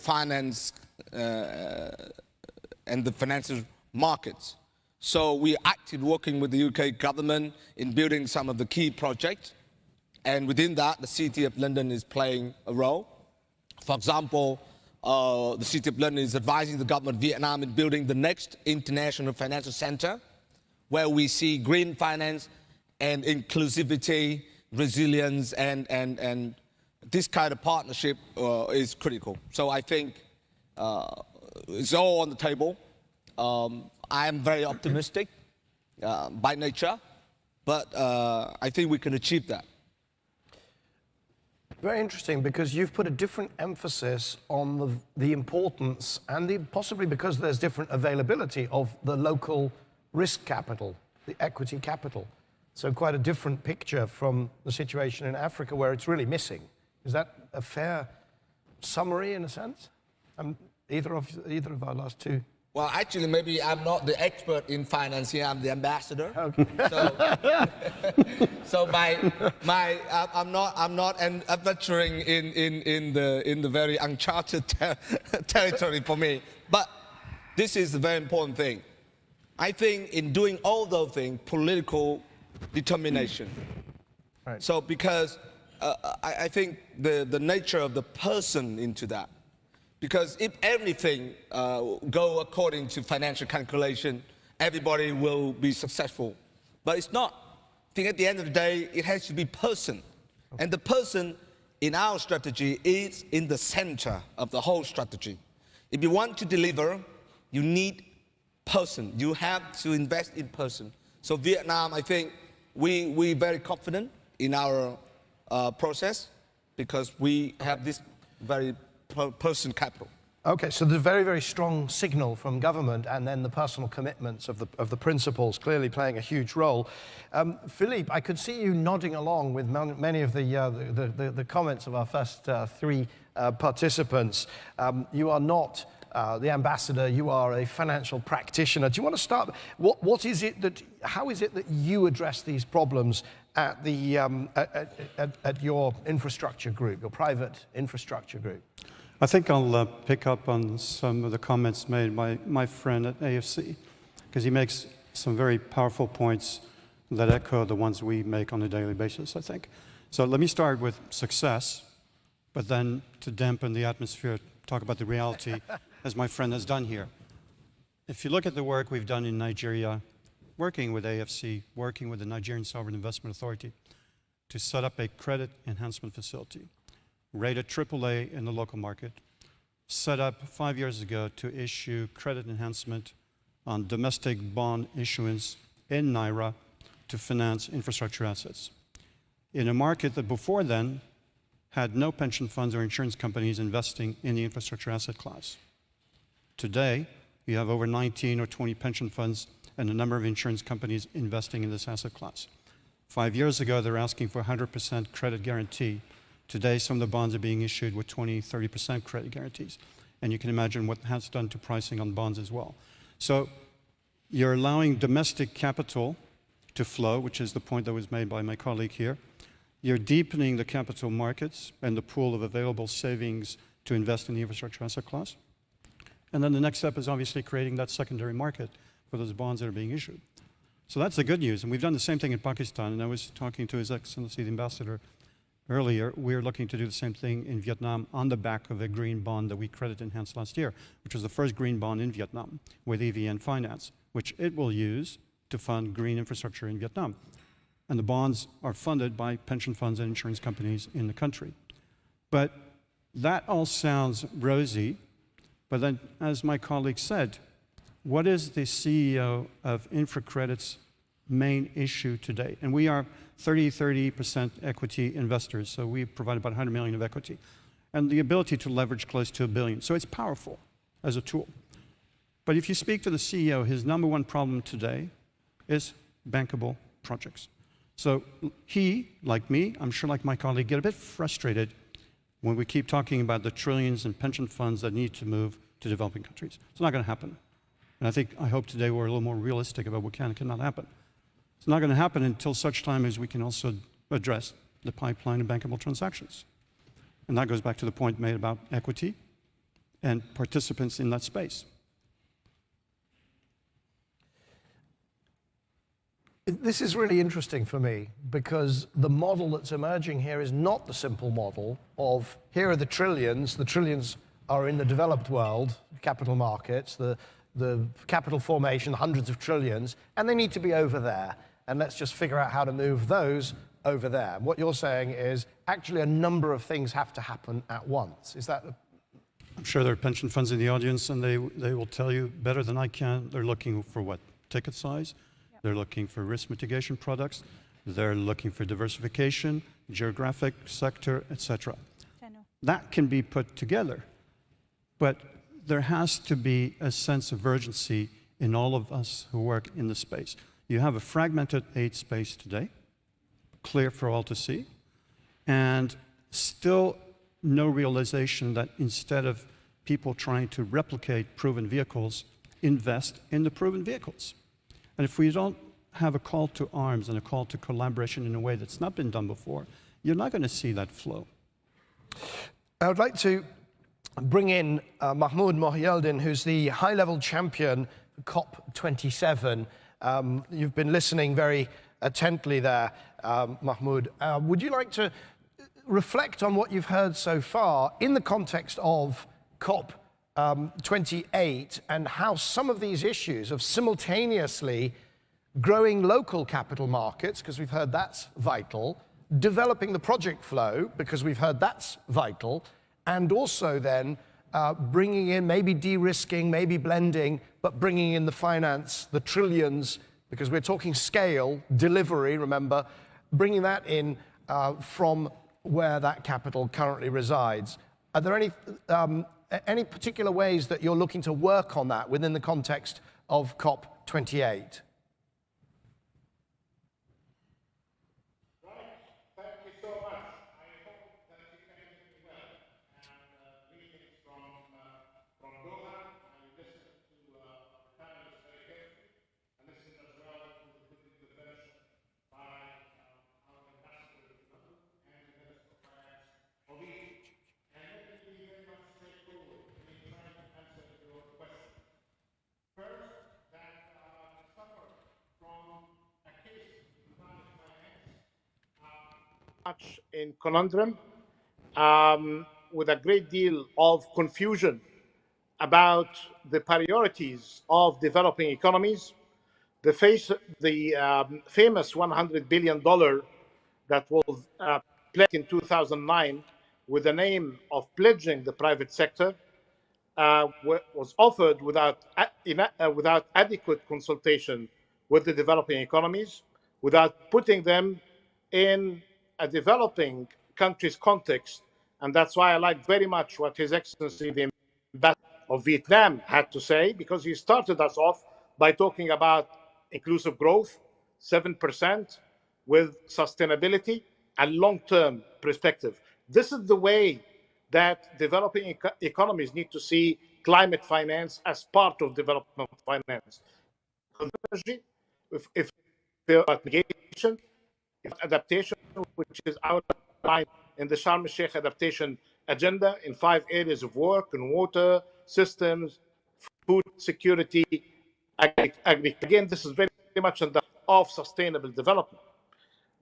finance and the financial markets. So we are actively working with the UK government in building some of the key projects. And within that, the City of London is playing a role. For example, the City of London is advising the government of Vietnam in building the next international financial center, where we see green finance and inclusivity, resilience, and this kind of partnership is critical. So I think it's all on the table. I am very optimistic by nature, but I think we can achieve that. Very interesting, because you've put a different emphasis on the importance and possibly because there's different availability of the local risk capital, the equity capital. So quite a different picture from the situation in Africa where it's really missing. Is that a fair summary in a sense? Either of our last two? Well, actually, maybe I'm not the expert in finance here. I'm the ambassador. Okay. So I'm not adventuring in the very uncharted territory for me. But this is a very important thing. I think in doing all those things, political determination. Right. So because I think the nature of the person into that. Because if everything go according to financial calculation, everybody will be successful. But it's not. I think at the end of the day, it has to be person. Okay. And the person in our strategy is in the center of the whole strategy. If you want to deliver, you need person. You have to invest in person. So Vietnam, I think, we're very confident in our process because we have this very person capital. Okay, so there's a very, very strong signal from government, and then the personal commitments of the principals clearly playing a huge role. Philippe, I could see you nodding along with many of the comments of our first three participants. You are not the ambassador, you are a financial practitioner. Do you want to start? How is it that you address these problems at your infrastructure group, your private infrastructure group? I think I'll pick up on some of the comments made by my friend at AFC, because he makes some very powerful points that echo the ones we make on a daily basis, I think. So let me start with success, but then to dampen the atmosphere, talk about the reality, as my friend has done here. If you look at the work we've done in Nigeria, working with AFC, working with the Nigerian Sovereign Investment Authority, to set up a credit enhancement facility, rated AAA in the local market, set up 5 years ago to issue credit enhancement on domestic bond issuance in Naira to finance infrastructure assets. In a market that before then had no pension funds or insurance companies investing in the infrastructure asset class. Today, you have over 19 or 20 pension funds and a number of insurance companies investing in this asset class. 5 years ago, they were asking for 100% credit guarantee. Today, some of the bonds are being issued with 20, 30% credit guarantees. And you can imagine what that's done to pricing on bonds as well. So you're allowing domestic capital to flow, which is the point that was made by my colleague here. You're deepening the capital markets and the pool of available savings to invest in the infrastructure asset class. And then the next step is obviously creating that secondary market for those bonds that are being issued. So that's the good news. And we've done the same thing in Pakistan. And I was talking to His Excellency, the Ambassador, earlier. We're looking to do the same thing in Vietnam on the back of a green bond that we credit enhanced last year, which was the first green bond in Vietnam with AVN Finance, which it will use to fund green infrastructure in Vietnam. And the bonds are funded by pension funds and insurance companies in the country. But that all sounds rosy. But then, as my colleague said, what is the CEO of InfraCredit's main issue today? And we are 30% equity investors, so we provide about 100 million of equity. And the ability to leverage close to $1 billion. So it's powerful as a tool. But if you speak to the CEO, his number one problem today is bankable projects. So he, like me, I'm sure like my colleague, get a bit frustrated when we keep talking about the trillions in pension funds that need to move to developing countries. It's not going to happen. And I hope today we're a little more realistic about what can and cannot happen. It's not going to happen until such time as we can also address the pipeline of bankable transactions. And that goes back to the point made about equity and participants in that space. This is really interesting for me because the model that's emerging here is not the simple model of here are the trillions are in the developed world, capital markets, the capital formation, hundreds of trillions, and they need to be over there. And let's just figure out how to move those over there. And what you're saying is actually a number of things have to happen at once. Is that? I'm sure there are pension funds in the audience and they will tell you better than I can. They're looking for what? Ticket size? They're looking for risk mitigation products. They're looking for diversification, geographic sector, etc. That can be put together. But there has to be a sense of urgency in all of us who work in the space. You have a fragmented aid space today, clear for all to see, and still no realization that instead of people trying to replicate proven vehicles, invest in the proven vehicles. And if we don't have a call to arms and a call to collaboration in a way that's not been done before, you're not going to see that flow. I would like to bring in Mahmoud Mohieldin, who's the high-level champion for COP27. You've been listening very attentively there, Mahmoud. Would you like to reflect on what you've heard so far in the context of COP28 and how some of these issues of simultaneously growing local capital markets, because we've heard that's vital, developing the project flow, because we've heard that's vital, and also then bringing in, maybe de-risking, maybe blending, but bringing in the finance, the trillions, because we're talking scale, delivery, remember, bringing that in from where that capital currently resides. Are there any particular ways that you're looking to work on that within the context of COP28? In conundrum, with a great deal of confusion about the priorities of developing economies. The famous $100 billion that was pledged in 2009 with the name of pledging the private sector was offered without adequate consultation with the developing economies, without putting them in a developing country's context. And that's why I like very much what His Excellency the Ambassador of Vietnam had to say, because he started us off by talking about inclusive growth, 7%, with sustainability and long-term perspective. This is the way that developing economies need to see climate finance as part of development finance. If mitigation, adaptation, which is outlined in the Sharm el-Sheikh adaptation agenda in 5 areas of work, in water, systems, food security, again, this is very much on the of sustainable development.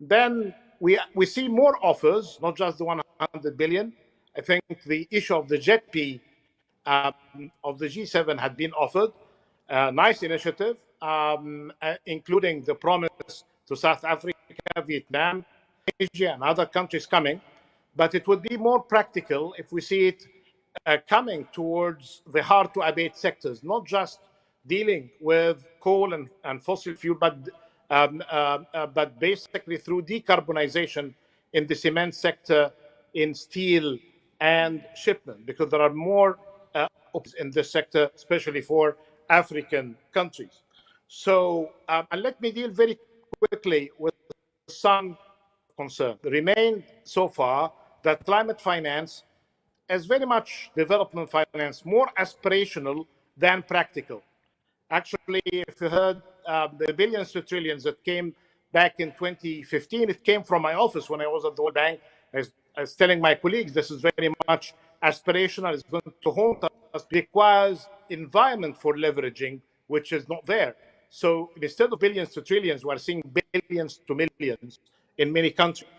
Then we see more offers, not just the 100 billion. I think the issue of the JETP of the G7 had been offered. Nice initiative, including the promise to South Africa, Vietnam, Asia, and other countries coming. But it would be more practical if we see it coming towards the hard-to-abate sectors, not just dealing with coal and fossil fuel, but basically through decarbonization in the cement sector, in steel and shipment, because there are more in this sector, especially for African countries. So, and let me deal very quickly with some concern. Remain so far that climate finance is very much development finance, more aspirational than practical. Actually, if you heard the billions to trillions that came back in 2015, it came from my office when I was at the World Bank. I was telling my colleagues, this is very much aspirational. It's going to haunt us. It requires environment for leveraging, which is not there. So instead of billions to trillions, we're seeing billions to millions in many countries.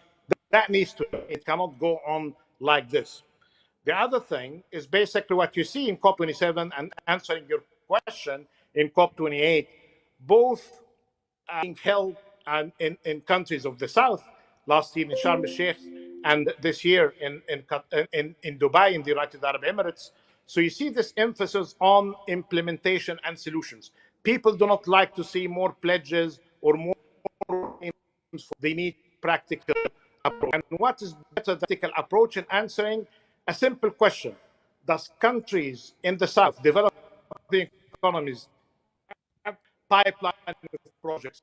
That needs to, it cannot go on like this. The other thing is basically what you see in COP27 and answering your question in COP28, both being held in countries of the South, last year in Sharm el-Sheikh and this year in Dubai, in the United Arab Emirates. So you see this emphasis on implementation and solutions. People do not like to see more pledges or more. They need practical approach. And what is better than practical approach in answering a simple question? Does countries in the South, developing economies, have pipeline of projects?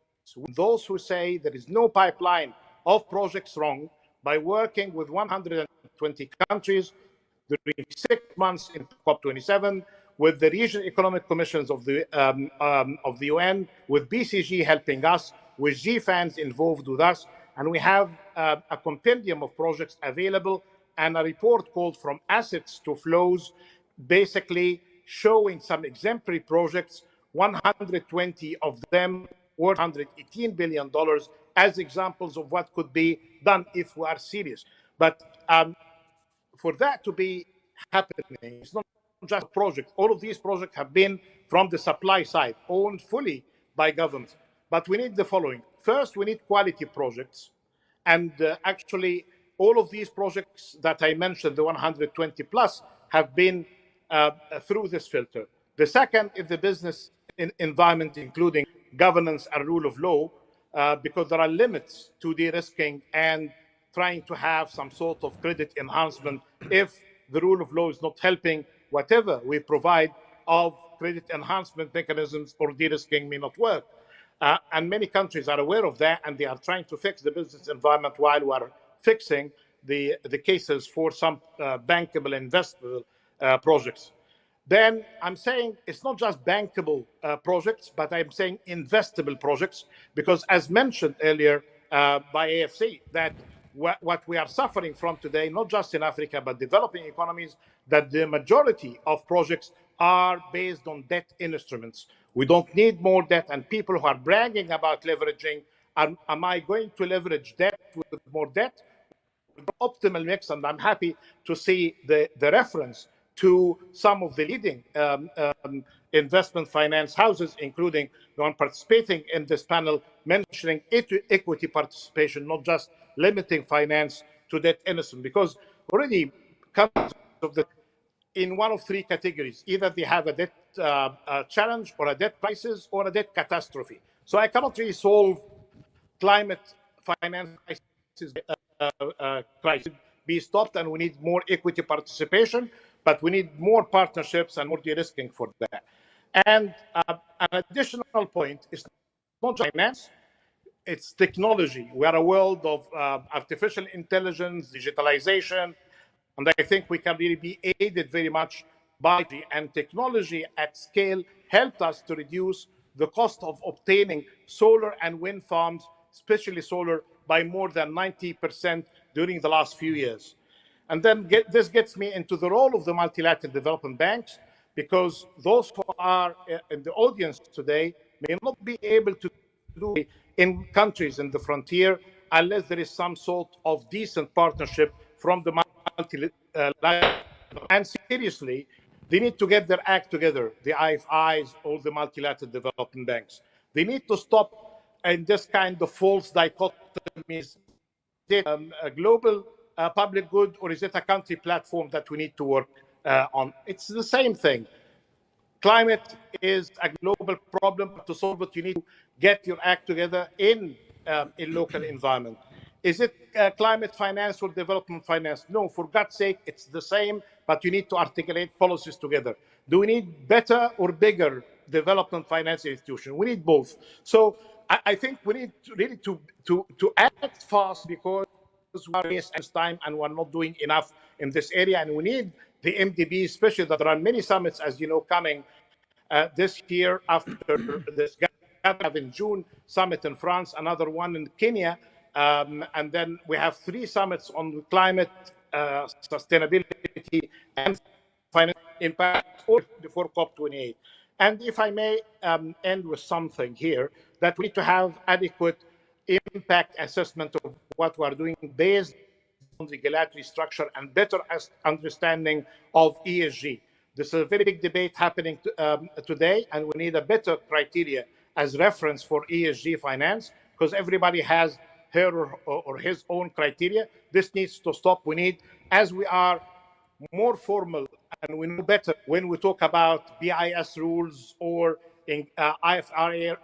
Those who say there is no pipeline of projects wrong, by working with 120 countries during 6 months in COP27, with the regional economic commissions of the UN, with BCG helping us, with GFANs involved with us, and we have a compendium of projects available and a report called From Assets to Flows, basically showing some exemplary projects, 120 of them worth $118 billion as examples of what could be done if we are serious. But for that to be happening, it's not just a project. All of these projects have been from the supply side, owned fully by governments. But we need the following. First, we need quality projects. And actually, all of these projects that I mentioned, the 120 plus, have been through this filter. The second is the business environment, including governance and rule of law, because there are limits to de-risking and trying to have some sort of credit enhancement if the rule of law is not helping. Whatever we provide of credit enhancement mechanisms or de-risking may not work. And many countries are aware of that, and they are trying to fix the business environment while we are fixing the cases for some bankable investable projects. Then I'm saying it's not just bankable projects, but I'm saying investable projects, because as mentioned earlier by AFC, that what we are suffering from today, not just in Africa, but developing economies, that the majority of projects are based on debt instruments. We don't need more debt, and people who are bragging about leveraging, am I going to leverage debt with more debt? Optimal mix, and I'm happy to see the reference to some of the leading investment finance houses, including the one participating in this panel, mentioning equity participation, not just limiting finance to debt instrument, because already countries of the in one of three categories: either they have a debt challenge, or a debt crisis, or a debt catastrophe. So I cannot really solve climate finance crisis be stopped, and we need more equity participation, but we need more partnerships and more de-risking for that. And an additional point is not just finance, it's technology. We are a world of artificial intelligence, digitalization, and I think we can really be aided very much by and technology at scale helped us to reduce the cost of obtaining solar and wind farms, especially solar, by more than 90% during the last few years. And then this gets me into the role of the multilateral development banks, because those who are in the audience today may not be able to do it in countries in the frontier unless there is some sort of decent partnership from the multilateral. And seriously, they need to get their act together, the IFIs, all the multilateral development banks. They need to stop in this kind of false dichotomies. Is it a global public good, or is it a country platform that we need to work on? It's the same thing. Climate is a global problem. To solve it, you need to get your act together in a local environment. Is it climate finance or development finance? No, for God's sake, it's the same, but you need to articulate policies together. Do we need better or bigger development finance institutions? We need both. So I think we need to really to act fast, because we are wasting time and we're not doing enough in this area. And we need the MDB, especially that there are many summits, as you know, coming this year after this in June summit in France, another one in Kenya, and then we have 3 summits on climate, sustainability, and financial impact, all before COP28. And if I may end with something here, that we need to have adequate impact assessment of what we are doing based on regulatory structure and better understanding of ESG. This is a very big debate happening today, and we need a better criteria as reference for ESG finance, because everybody has her or his own criteria. This needs to stop. We need, as we are more formal and we know better when we talk about BIS rules or in, IFRA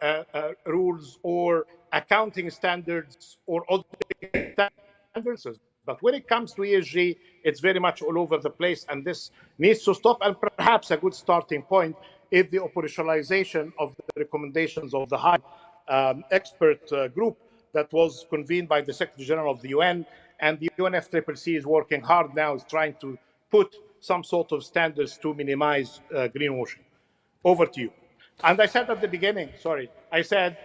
rules or accounting standards or auditing standards. But when it comes to ESG, it's very much all over the place, and this needs to stop. And perhaps a good starting point is the operationalization of the recommendations of the high expert group that was convened by the Secretary General of the UN. And the UNFCCC is working hard now, is trying to put some sort of standards to minimize greenwashing. Over to you. And I said at the beginning, sorry, I said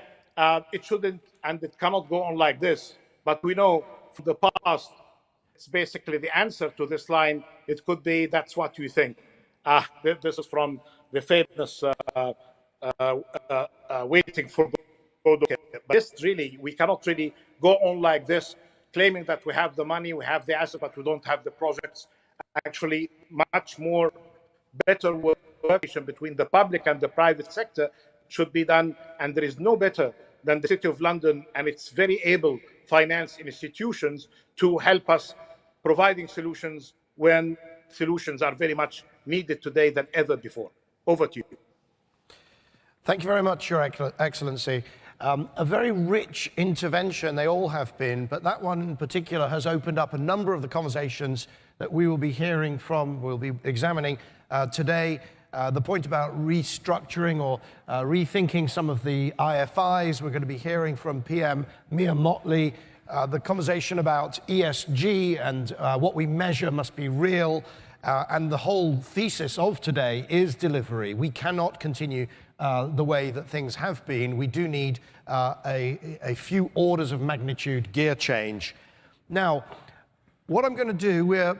it shouldn't and it cannot go on like this. But we know from the past, it's basically the answer to this line. It could be, that's what you think. This is from the famous Waiting for Godot. But this really, we cannot really go on like this, claiming that we have the money, we have the asset, but we don't have the projects. Actually, much more better work between the public and the private sector should be done. And there is no better than the City of London and its very able finance institutions to help us providing solutions when solutions are very much needed today than ever before. Over to you. Thank you very much, Your Excellency. A very rich intervention, they all have been, but that one in particular has opened up a number of the conversations that we will be hearing from, we'll be examining today. The point about restructuring or rethinking some of the IFIs, we're going to be hearing from PM Mia Motley. The conversation about ESG and what we measure must be real. And the whole thesis of today is delivery. We cannot continue the way that things have been. We do need a few orders of magnitude gear change. Now, what I'm going to do, we're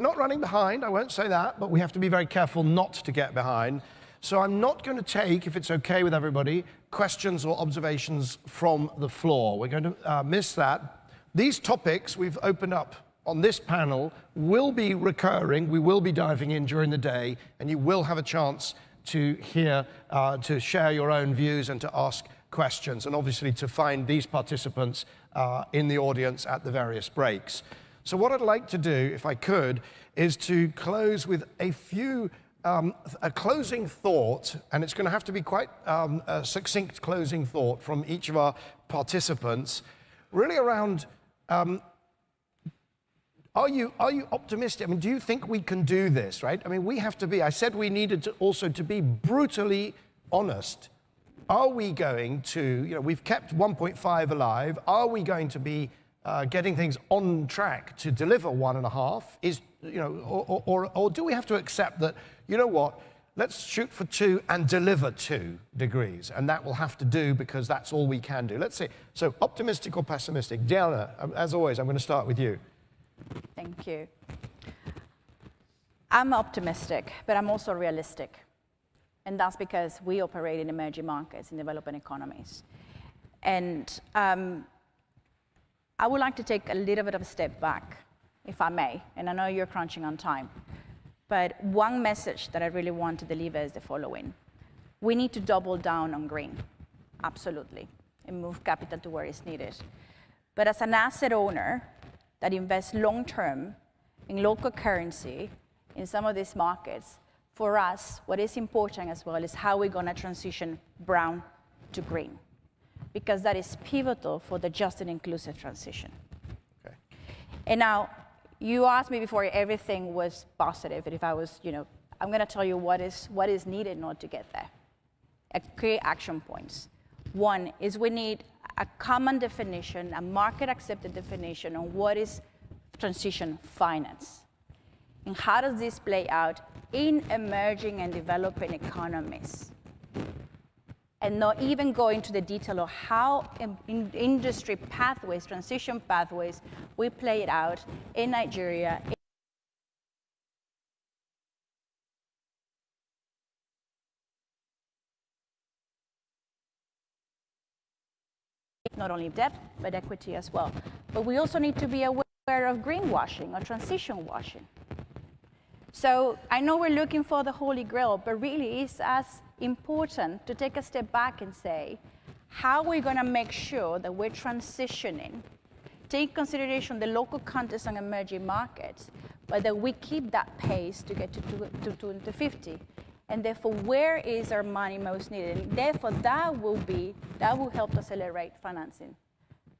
not running behind, I won't say that, but we have to be very careful not to get behind. So I'm not going to take, if it's okay with everybody, questions or observations from the floor. We're going to miss that. These topics we've opened up on this panel will be recurring. We will be diving in during the day, and you will have a chance to hear, to share your own views and to ask questions, and obviously to find these participants in the audience at the various breaks. So what I'd like to do, if I could, is to close with a few, a closing thought, and it's going to have to be quite a succinct closing thought from each of our participants, really around, are you optimistic? I mean, do you think we can do this, right? I mean, we have to be, I said we needed to also to be brutally honest. Are we going to, we've kept 1.5 alive, are we going to be getting things on track to deliver 1.5? Is, or do we have to accept that, let's shoot for 2 and deliver 2 degrees, and that will have to do because that's all we can do. Let's see. So optimistic or pessimistic? Diana, as always, I'm going to start with you. Thank you. I'm optimistic, but I'm also realistic. And that's because we operate in emerging markets, in developing economies. And I would like to take a little bit of a step back, if I may. And I know you're crunching on time. But one message that I really want to deliver is the following. We need to double down on green, absolutely, and move capital to where it's needed. But as an asset owner that invests long-term in local currency in some of these markets, for us, what is important as well is how we're going to transition brown to green, because that is pivotal for the just and inclusive transition. Okay. And now, you asked me before everything was positive, and if I was, I'm going to tell you what is needed in order to get there. Clear action points. One is we need a common definition, a market-accepted definition on what is transition finance. And how does this play out in emerging and developing economies? And not even go into the detail of how in industry pathways, transition pathways, we play it out in Nigeria. Not only debt, but equity as well. But we also need to be aware of greenwashing or transition washing. So I know we're looking for the Holy Grail, but really it's as important to take a step back and say, how are we going to make sure that we're transitioning, take consideration the local context and emerging markets, but that we keep that pace to get to 2050. And therefore, where is our money most needed? And therefore, that will help accelerate financing.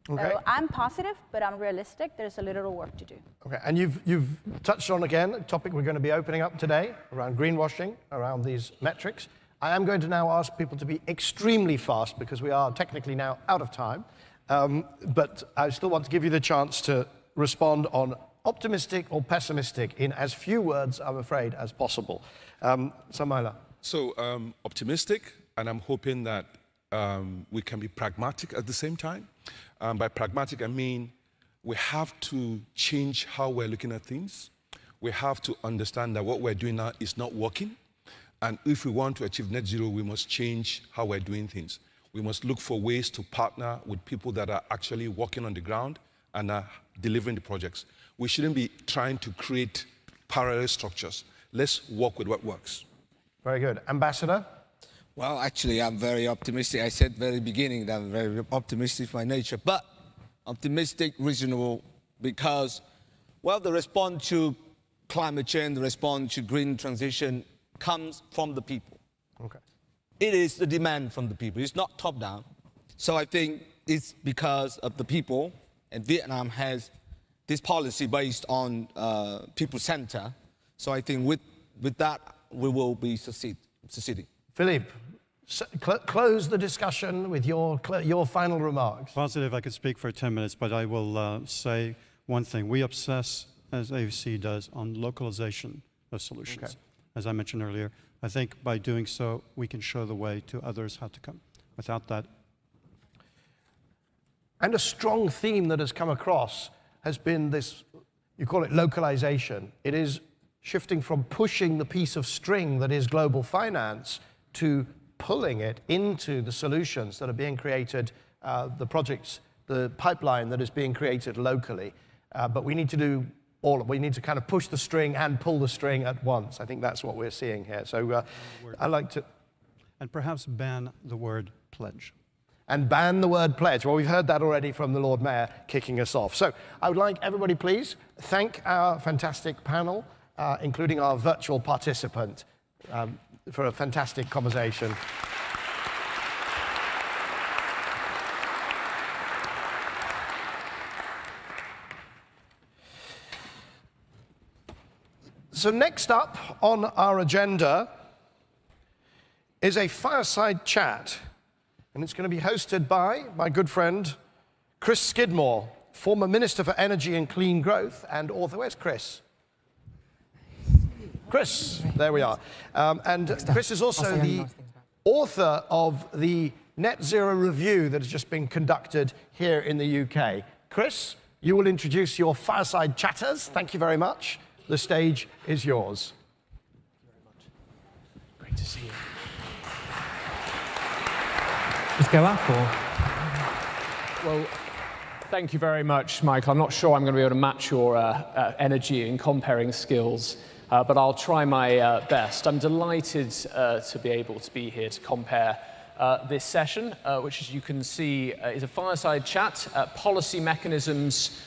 Okay. So I'm positive, but I'm realistic. There's a little work to do. Okay, and you've touched on, again, a topic we're going to be opening up today around greenwashing, around these metrics. I am going to now ask people to be extremely fast because we are technically now out of time. But I still want to give you the chance to respond on optimistic or pessimistic in as few words, I'm afraid, as possible. Samaila. So optimistic, and I'm hoping that we can be pragmatic at the same time. By pragmatic, I mean we have to change how we're looking at things. We have to understand that what we're doing now is not working. And if we want to achieve net zero, we must change how we're doing things. We must look for ways to partner with people that are actually working on the ground and are delivering the projects. We shouldn't be trying to create parallel structures. Let's work with what works. Very good. Ambassador? Well, actually, I'm very optimistic. I said at the very beginning that I'm very optimistic by nature, but optimistic, reasonable, because, well, the response to climate change, the response to green transition comes from the people. Okay. It is the demand from the people. It's not top-down. So I think it's because of the people, and Vietnam has this policy based on people-centered. So I think with that, we will be succeeding. Philippe, close the discussion with your final remarks. Positive, I could speak for 10 minutes, but I will say one thing. We obsess, as AFC does, on localization of solutions. Okay. As I mentioned earlier, I think by doing so, we can show the way to others how to come. Without that. And a strong theme that has come across has been this, you call it localization. It is shifting from pushing the piece of string that is global finance to pulling it into the solutions that are being created, the projects, the pipeline that is being created locally. But we need to do we need to kind of push the string and pull the string at once. I think that's what we're seeing here. So I'd like to... And perhaps ban the word pledge. And ban the word pledge. Well, we've heard that already from the Lord Mayor kicking us off. So I would like everybody, please, thank our fantastic panel, including our virtual participant, for a fantastic conversation. So next up on our agenda is a fireside chat, and it's going to be hosted by my good friend Chris Skidmore, former Minister for Energy and Clean Growth and author. Where's Chris? Chris, there we are. And Chris is also the author of the Net Zero Review that has just been conducted here in the UK. Chris, you will introduce your fireside chatters. Thank you very much. The stage is yours. Just go up, or? Well, thank you very much, Michael. I'm not sure I'm going to be able to match your energy in comparing skills, but I'll try my best. I'm delighted to be able to be here to compare this session, which, as you can see, is a fireside chat, policy mechanisms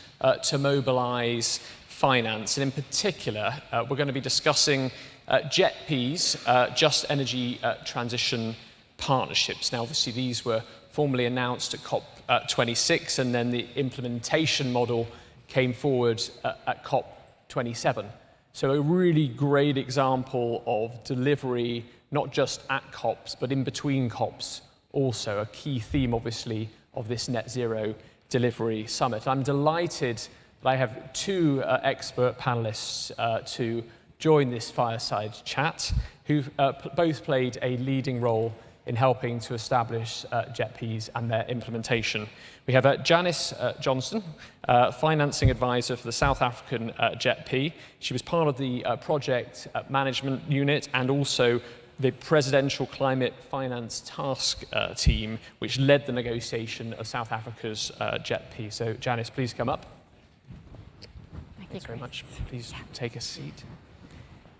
to mobilize finance. And in particular, we're going to be discussing JETPs, Just Energy Transition Partnerships. Now, obviously, these were formally announced at COP26, and then the implementation model came forward at COP27. So a really great example of delivery, not just at COPs, but in between COPs also, a key theme, obviously, of this net zero delivery summit. I'm delighted that I have two expert panelists to join this fireside chat, who've both played a leading role in helping to establish JETPs and their implementation. We have Janice Johnston, financing advisor for the South African JETP. She was part of the project management unit and also the Presidential Climate Finance Task Team, which led the negotiation of South Africa's JETP. So Janice, please come up. Thanks very much. Please take a seat.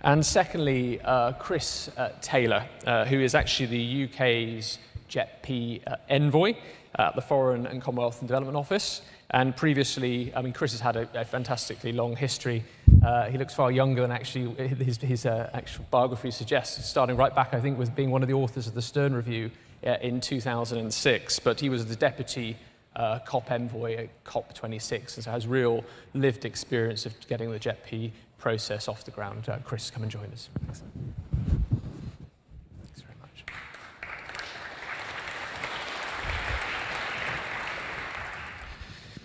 And secondly, Chris Taylor, who is actually the UK's JETP envoy at the Foreign and Commonwealth and Development Office. And previously, I mean, Chris has had a fantastically long history. He looks far younger than actually his actual biography suggests, starting right back, I think, with being one of the authors of the Stern Review in 2006. But he was the deputy COP envoy at COP26, and so has real lived experience of getting the JETP process off the ground. Chris, come and join us. Thanks. Thanks very much.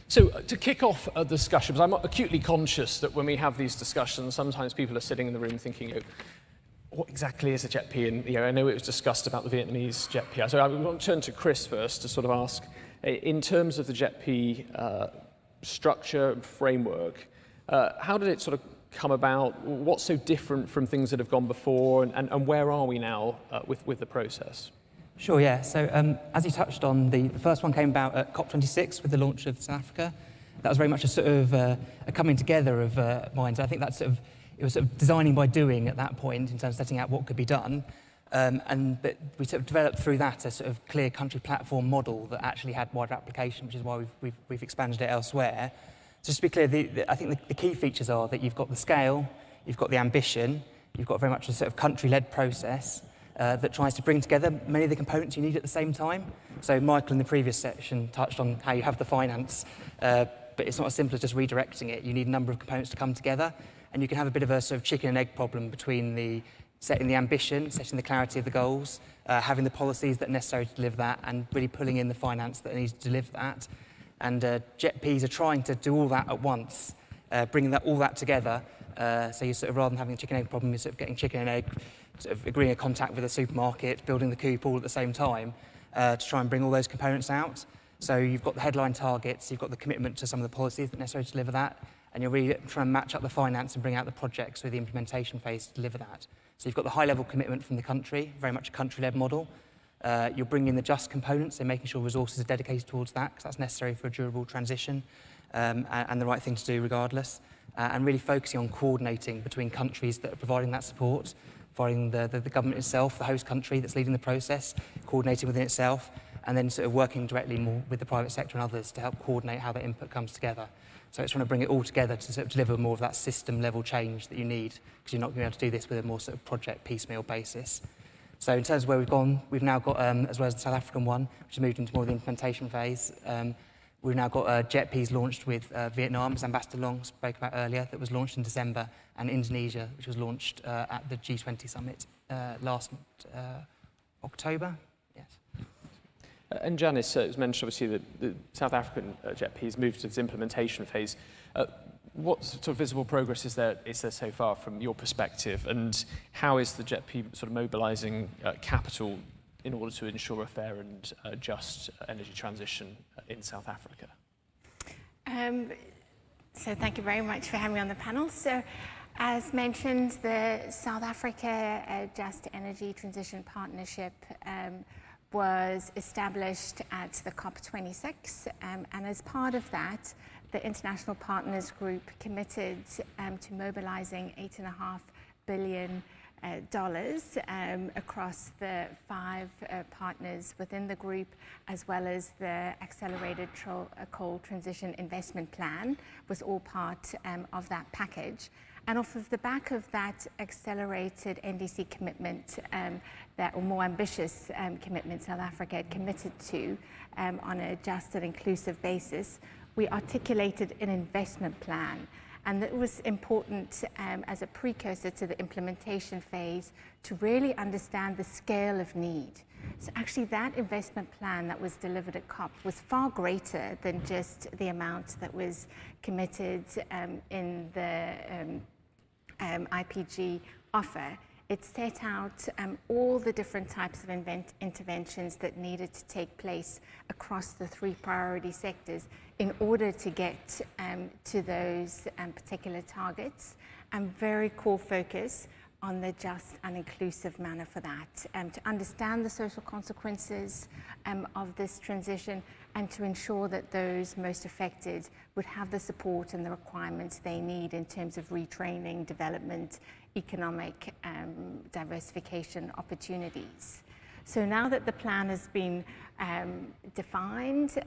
So to kick off a discussion, because I'm acutely conscious that when we have these discussions, sometimes people are sitting in the room thinking, what exactly is a JETP? And I know it was discussed about the Vietnamese JETP. So I want to turn to Chris first to sort of ask, in terms of the JETP structure and framework, how did it sort of come about? What's so different from things that have gone before, and where are we now with the process? Sure, yeah. So as you touched on, the first one came about at COP26 with the launch of South Africa. That was very much a sort of a coming together of minds. I think that's it was sort of designing by doing at that point in terms of setting out what could be done. But we sort of developed through that a sort of clear country platform model that actually had wider application, which is why we've expanded it elsewhere. So just to be clear, I think the key features are that you've got the scale, you've got the ambition, you've got very much a sort of country-led process that tries to bring together many of the components you need at the same time. So Michael in the previous section touched on how you have the finance, but it's not as simple as just redirecting it. You need a number of components to come together, and you can have a bit of a sort of chicken and egg problem between setting the ambition, setting the clarity of the goals, having the policies that are necessary to deliver that, and really pulling in the finance that needs to deliver that. And JETPs are trying to do all that at once, bringing all that together. So you sort of, rather than having a chicken and egg problem, you're sort of getting chicken and egg, sort of agreeing a contact with a supermarket, building the coop all at the same time to try and bring all those components out. So you've got the headline targets, you've got the commitment to some of the policies that are necessary to deliver that, and you're really trying to match up the finance and bring out the projects through the implementation phase to deliver that. So you've got the high-level commitment from the country, very much a country-led model. You're bringing in the just components and making sure resources are dedicated towards that, because that's necessary for a durable transition and the right thing to do regardless. And really focusing on coordinating between countries that are providing that support, providing the government itself, the host country that's leading the process, coordinating within itself, and then sort of working directly more with the private sector and others to help coordinate how that input comes together. So it's trying to bring it all together to sort of deliver more of that system-level change that you need, because you're not going to be able to do this with a more sort of project piecemeal basis. So in terms of where we've gone, we've now got, as well as the South African one, which has moved into more of the implementation phase, we've now got JETPs launched with Vietnam, as Ambassador Long spoke about earlier, that was launched in December, and Indonesia, which was launched at the G20 summit last October. Yes. And Janice, it was mentioned obviously that the South African JETP has moved to its implementation phase. What sort of visible progress is there so far from your perspective, and how is the JETP sort of mobilising capital in order to ensure a fair and just energy transition in South Africa? So thank you very much for having me on the panel. So As mentioned, the South Africa Just Energy Transition Partnership was established at the COP26, and as part of that, the International Partners Group committed to mobilizing $8.5 billion across the 5 partners within the group, as well as the Accelerated Coal Transition Investment Plan was all part of that package. And off of the back of that accelerated NDC commitment, or more ambitious commitment South Africa had committed to on a just and inclusive basis, we articulated an investment plan. And that was important as a precursor to the implementation phase to really understand the scale of need. So actually that investment plan that was delivered at COP was far greater than just the amount that was committed in the IPG offer. It set out all the different types of interventions that needed to take place across the 3 priority sectors in order to get to those particular targets, and very core focus on the just and inclusive manner for that, to understand the social consequences of this transition, and to ensure that those most affected would have the support and the requirements they need in terms of retraining, development, economic diversification opportunities. So now that the plan has been defined,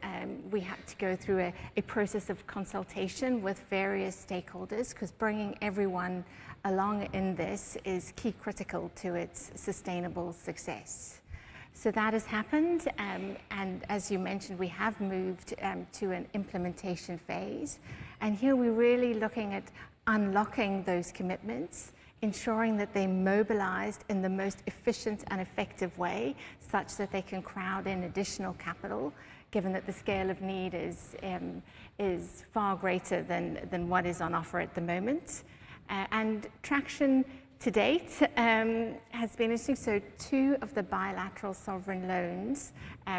we had to go through a process of consultation with various stakeholders, because bringing everyone along in this is key critical to its sustainable success. So that has happened, and as you mentioned, we have moved to an implementation phase. And here we're really looking at unlocking those commitments, ensuring that they mobilized in the most efficient and effective way, such that they can crowd in additional capital, given that the scale of need is far greater than what is on offer at the moment. And traction to date has been interesting. So 2 of the bilateral sovereign loans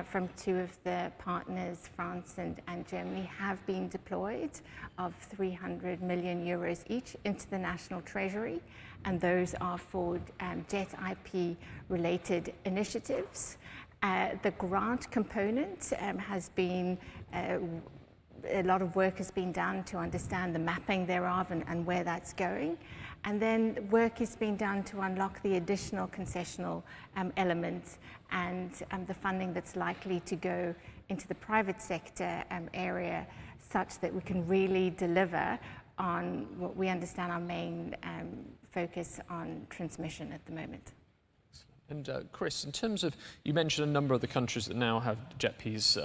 from 2 of the partners, France and Germany, have been deployed, of 300 million euros each, into the national treasury. And those are for jet IP related initiatives. The grant component has been, a lot of work has been done to understand the mapping thereof and where that's going. And then work is being done to unlock the additional concessional elements and the funding that's likely to go into the private sector area, such that we can really deliver on what we understand our main focus on transmission at the moment. And Chris, in terms of, you mentioned a number of the countries that now have JETPs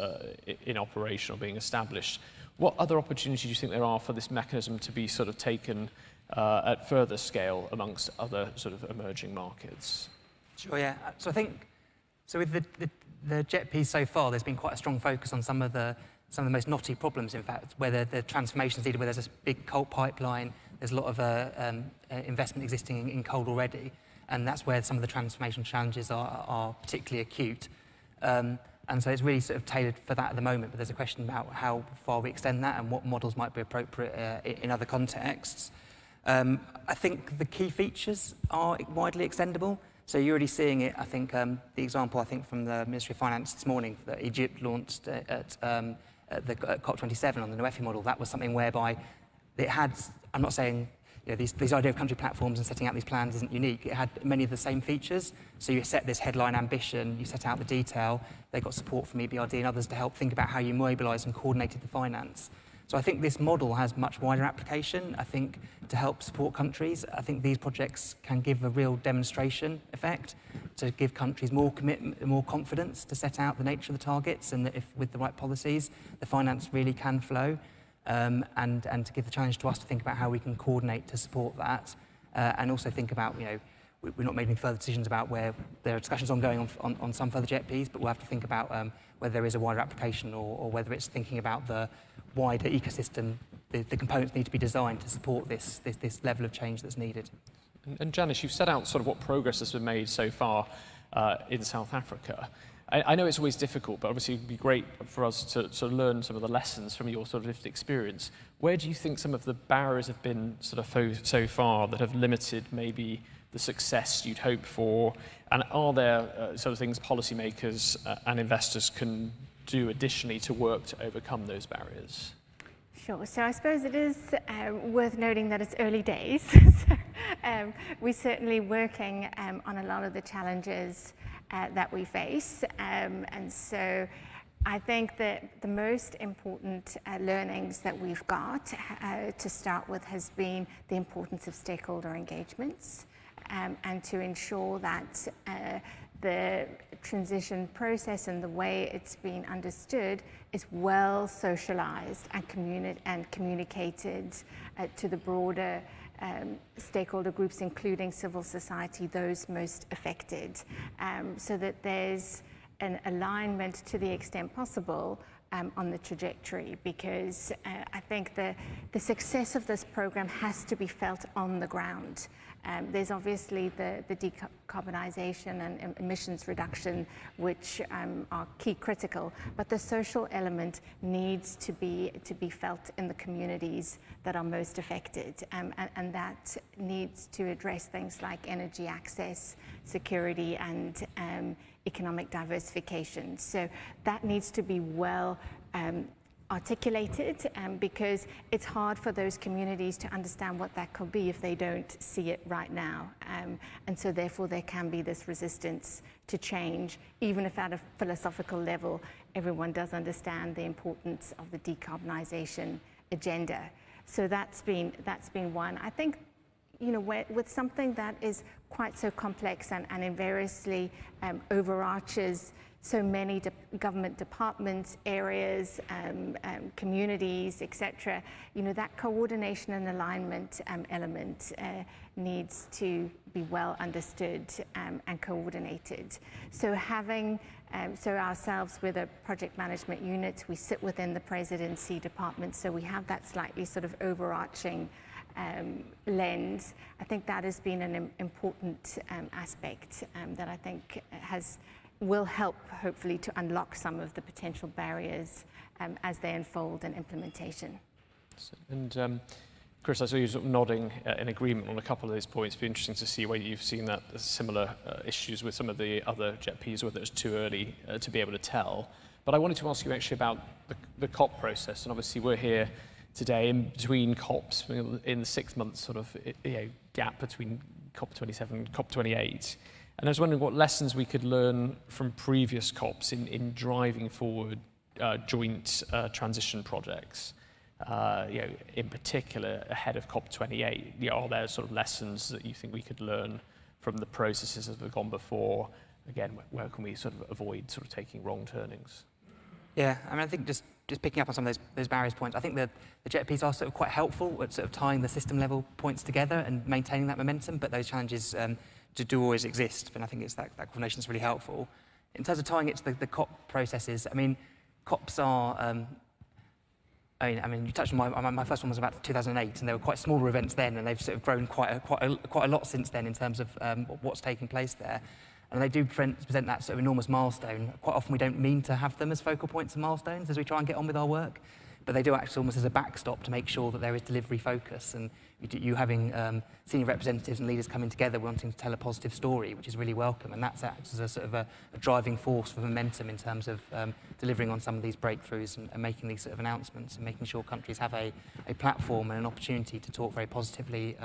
in operation or being established. What other opportunities do you think there are for this mechanism to be sort of taken at further scale amongst other sort of emerging markets? Sure, yeah. So I think, so with the JETPs so far, there's been quite a strong focus on some of the most knotty problems, in fact, where the transformation is needed, where there's a big coal pipeline, there's a lot of investment existing in coal already, and that's where some of the transformation challenges are particularly acute. And so it's really sort of tailored for that at the moment, but there's a question about how far we extend that and what models might be appropriate in other contexts. I think the key features are widely extendable. So you're already seeing it, I think, the example, I think, from the Ministry of Finance this morning that Egypt launched at COP27 on the NOEFI model. That was something whereby it had, I'm not saying, you know, these idea of country platforms and setting out these plans isn't unique. It had many of the same features. So you set this headline ambition, you set out the detail, they got support from EBRD and others to help think about how you mobilise and coordinated the finance. So I think this model has much wider application. I think to help support countries, I think these projects can give a real demonstration effect to give countries more commitment, more confidence to set out the nature of the targets, and that if with the right policies, the finance really can flow. And to give the challenge to us to think about how we can coordinate to support that, and also think about, you know, we're not making further decisions about where there are discussions ongoing on some further JETPs, but we'll have to think about whether there is a wider application or whether it's thinking about the wider ecosystem. The components need to be designed to support this level of change that's needed. And Janice, you've set out sort of what progress has been made so far in South Africa. I know it's always difficult, but obviously it would be great for us to sort of learn some of the lessons from your sort of lived experience. Where do you think some of the barriers have been sort of so far that have limited maybe the success you'd hope for? And are there sort of things policymakers and investors can do additionally to work to overcome those barriers? Sure. So I suppose it is worth noting that it's early days. So, we're certainly working on a lot of the challenges that we face. And so I think that the most important learnings that we've got to start with has been the importance of stakeholder engagements and to ensure that the transition process and the way it's been understood is well socialized and communicated to the broader stakeholder groups, including civil society, those most affected, so that there's an alignment to the extent possible on the trajectory, because I think the success of this program has to be felt on the ground. There's obviously the decarbonization and emissions reduction, which are key critical, but the social element needs to be felt in the communities that are most affected, and that needs to address things like energy access, security, and economic diversification. So that needs to be well articulated, because it's hard for those communities to understand what that could be if they don't see it right now. And so therefore there can be this resistance to change, even if at a philosophical level everyone does understand the importance of the decarbonization agenda. So that's been one. I think, you know, with something that is quite so complex and variously overarches so many government departments, areas, communities, etc. You know, that coordination and alignment element needs to be well understood and coordinated. So having, so ourselves with a project management unit, we sit within the presidency department, so we have that slightly sort of overarching lens. I think that has been an important aspect that I think will help, hopefully, to unlock some of the potential barriers as they unfold in implementation. And Chris, I saw you sort of nodding in agreement on a couple of those points. It'd be interesting to see whether you've seen that similar issues with some of the other JETPs, whether it's too early to be able to tell. But I wanted to ask you actually about the COP process, and obviously we're here today in between COPs, in the 6 months sort of gap between COP27 and COP28. And I was wondering what lessons we could learn from previous COPs in driving forward joint transition projects, in particular ahead of COP28. Are there sort of lessons that you think we could learn from the processes that have gone before? Again, where can we sort of avoid sort of taking wrong turnings? Yeah, I mean, I think just picking up on some of those barriers points, I think the JETPs are sort of quite helpful at sort of tying the system level points together and maintaining that momentum, but those challenges do always exist, and I think it's that coordination is really helpful. In terms of tying it to the COP processes, I mean, COPs are, I mean, you touched on my first one was about 2008, and they were quite smaller events then, and they've sort of grown quite a lot since then in terms of what's taking place there. And they do present that sort of enormous milestone. Quite often we don't mean to have them as focal points and milestones as we try and get on with our work, but they do act almost as a backstop to make sure that there is delivery focus, and you having senior representatives and leaders coming together wanting to tell a positive story, which is really welcome, and that acts as a sort of a driving force for momentum in terms of delivering on some of these breakthroughs and making these sort of announcements and making sure countries have a platform and an opportunity to talk very positively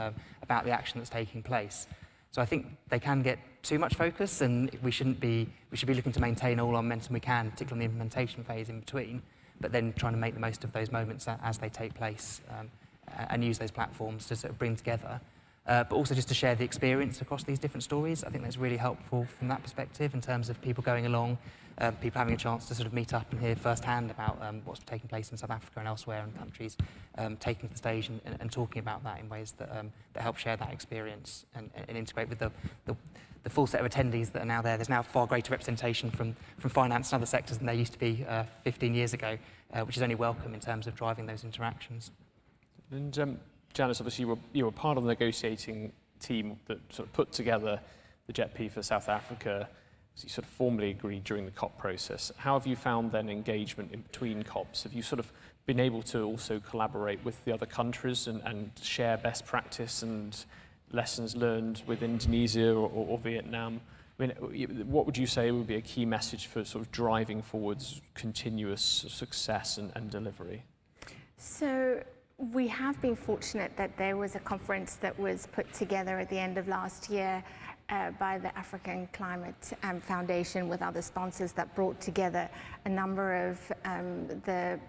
about the action that's taking place. So I think they can get too much focus, and we should be looking to maintain all our momentum we can, particularly in the implementation phase in between, but then trying to make the most of those moments as they take place and use those platforms to sort of bring together. But also just to share the experience across these different stories. I think that's really helpful from that perspective in terms of people going along, people having a chance to sort of meet up and hear firsthand about what's taking place in South Africa and elsewhere in countries, taking the stage and talking about that in ways that help share that experience and integrate with the full set of attendees that are now there. There's now far greater representation from finance and other sectors than there used to be 15 years ago, which is only welcome in terms of driving those interactions. And Janice, obviously you were part of the negotiating team that sort of put together the JETP for South Africa. sort of formally agreed during the COP process. How have you found then engagement in between COPs? Have you sort of been able to also collaborate with the other countries and share best practice and lessons learned with Indonesia or Vietnam? I mean, what would you say would be a key message for sort of driving forwards continuous success and delivery? So we have been fortunate that there was a conference that was put together at the end of last year by the African Climate Foundation with other sponsors that brought together a number of the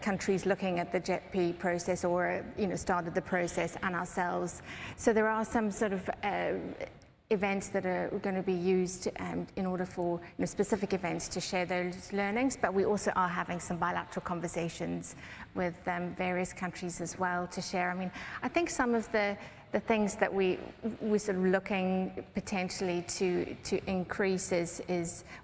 countries looking at the JETP process or started the process, and ourselves. So there are some sort of events that are going to be used in order for specific events to share those learnings, but we also are having some bilateral conversations with various countries as well to share. I mean, I think some of the things that we're sort of looking potentially to increase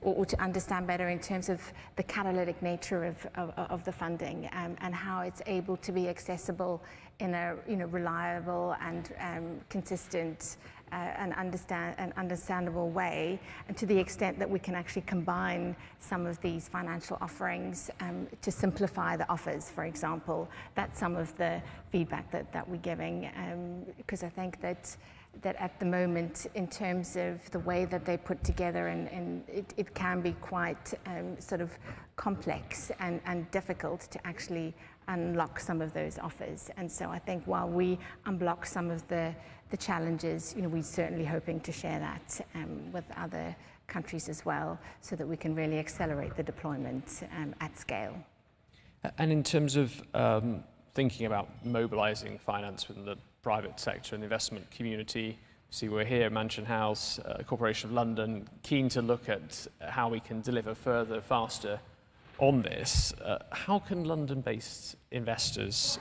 or to understand better in terms of the catalytic nature of the funding and how it's able to be accessible in a reliable and consistent and understandable way, and to the extent that we can actually combine some of these financial offerings to simplify the offers, for example. That's some of the feedback that we're giving, because I think that at the moment, in terms of the way that they put together, and it can be quite sort of complex and difficult to actually unlock some of those offers. And so I think while we unblock some of the challenges, we're certainly hoping to share that with other countries as well, so that we can really accelerate the deployment at scale. And in terms of thinking about mobilizing finance within the private sector and the investment community, see, we're here at Mansion House, Corporation of London, keen to look at how we can deliver further, faster on this. How can London-based investors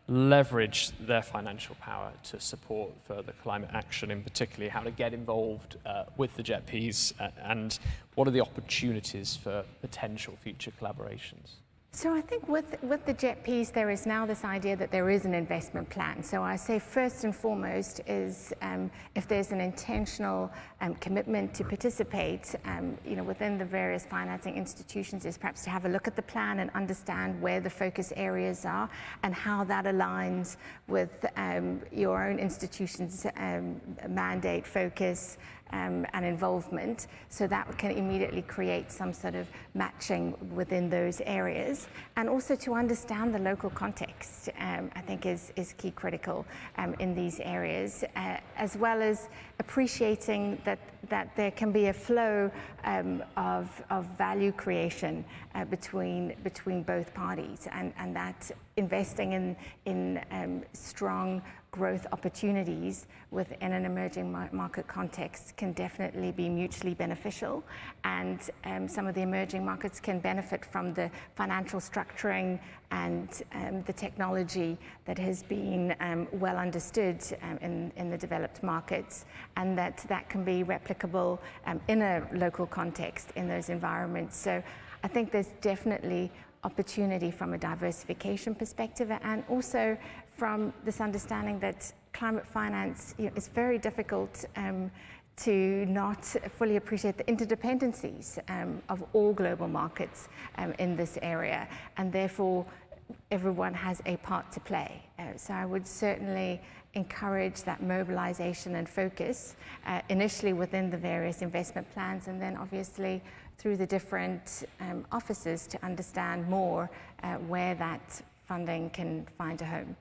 leverage their financial power to support further climate action, in particularly how to get involved with the JETPs, and what are the opportunities for potential future collaborations? So I think with the JETPs, there is now this idea that there is an investment plan. So I say first and foremost is if there's an intentional commitment to participate, within the various financing institutions, is perhaps to have a look at the plan and understand where the focus areas are and how that aligns with your own institution's mandate, focus, and involvement, so that can immediately create some sort of matching within those areas. And also to understand the local context, I think is key critical in these areas, as well as appreciating that there can be a flow of value creation between both parties, and that investing in strong growth opportunities within an emerging market context can definitely be mutually beneficial, and some of the emerging markets can benefit from the financial structuring and the technology that has been well understood in the developed markets, and that can be replicable in a local context in those environments. So I think there's definitely opportunity from a diversification perspective, and also from this understanding that climate finance is very difficult to not fully appreciate the interdependencies of all global markets in this area, and therefore everyone has a part to play. So I would certainly encourage that mobilization and focus initially within the various investment plans, and then obviously through the different offices to understand more where that funding can find a home.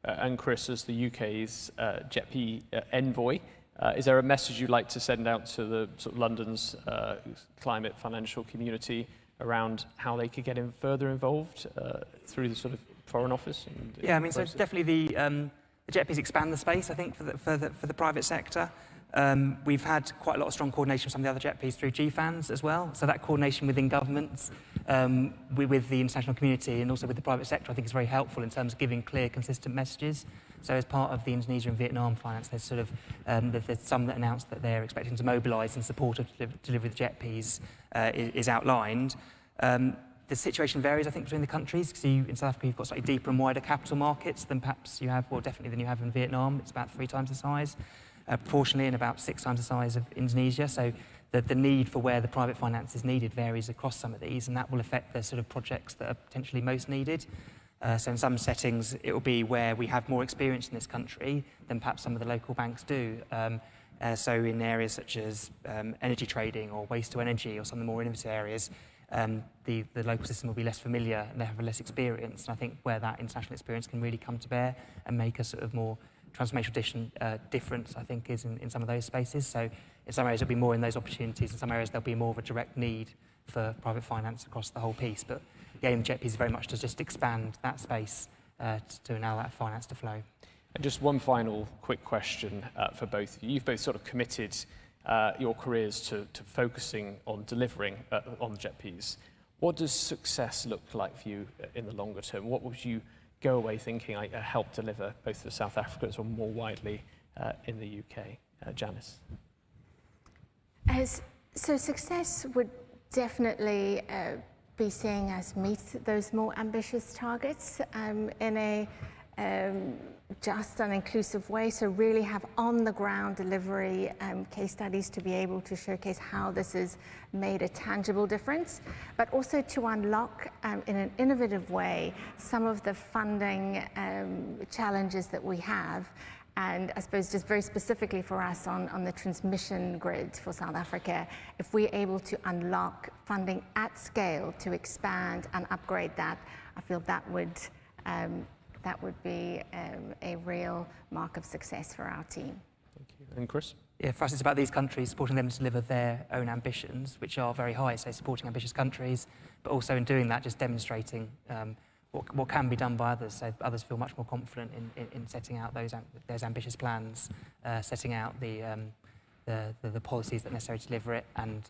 And Chris, as the UK's JETP envoy, is there a message you'd like to send out to the sort of London's climate financial community around how they could get further involved through the sort of Foreign Office? Yeah, I mean, so definitely the JETPs expand the space, I think, for the private sector. We've had quite a lot of strong coordination with some of the other JETPs through GFANs as well. So that coordination within governments, with the international community and also with the private sector, I think is very helpful in terms of giving clear, consistent messages. So as part of the Indonesia and Vietnam finance, there's sort of there's some that announced that they're expecting to mobilise in support of delivery of the JETPs is outlined. The situation varies, I think, between the countries, because in South Africa you've got slightly deeper and wider capital markets than perhaps you have, well, definitely than you have in Vietnam. It's about 3 times the size. Proportionally, and about 6 times the size of Indonesia. So the need for where the private finance is needed varies across some of these, and that will affect the sort of projects that are potentially most needed. So in some settings, it will be where we have more experience in this country than perhaps some of the local banks do. So in areas such as energy trading or waste to energy or some of the more innovative areas, the local system will be less familiar and they have less experience. And I think where that international experience can really come to bear and make a sort of more transformational difference, I think, is in some of those spaces. So in some areas, there'll be more in those opportunities. In some areas, there'll be more of a direct need for private finance across the whole piece. But the aim of the JET piece is very much to just expand that space to allow that finance to flow. And just one final quick question for both of you. You've both sort of committed your careers to focusing on delivering on the JET piece. What does success look like for you in the longer term? What would you go away thinking I helped deliver both for South Africans or more widely in the UK? Janice? So success would definitely be seeing us meet those more ambitious targets in a just and inclusive way. So really have on-the-ground delivery case studies to be able to showcase how this has made a tangible difference, but also to unlock in an innovative way some of the funding challenges that we have. And I suppose just very specifically for us on the transmission grid for South Africa, if we're able to unlock funding at scale to expand and upgrade that, I feel that would be a real mark of success for our team. Thank you. And Chris? Yeah, for us it's about these countries supporting them to deliver their own ambitions, which are very high, so supporting ambitious countries, but also in doing that just demonstrating what can be done by others, so others feel much more confident in setting out those ambitious plans, setting out the policies that are necessary to deliver it, and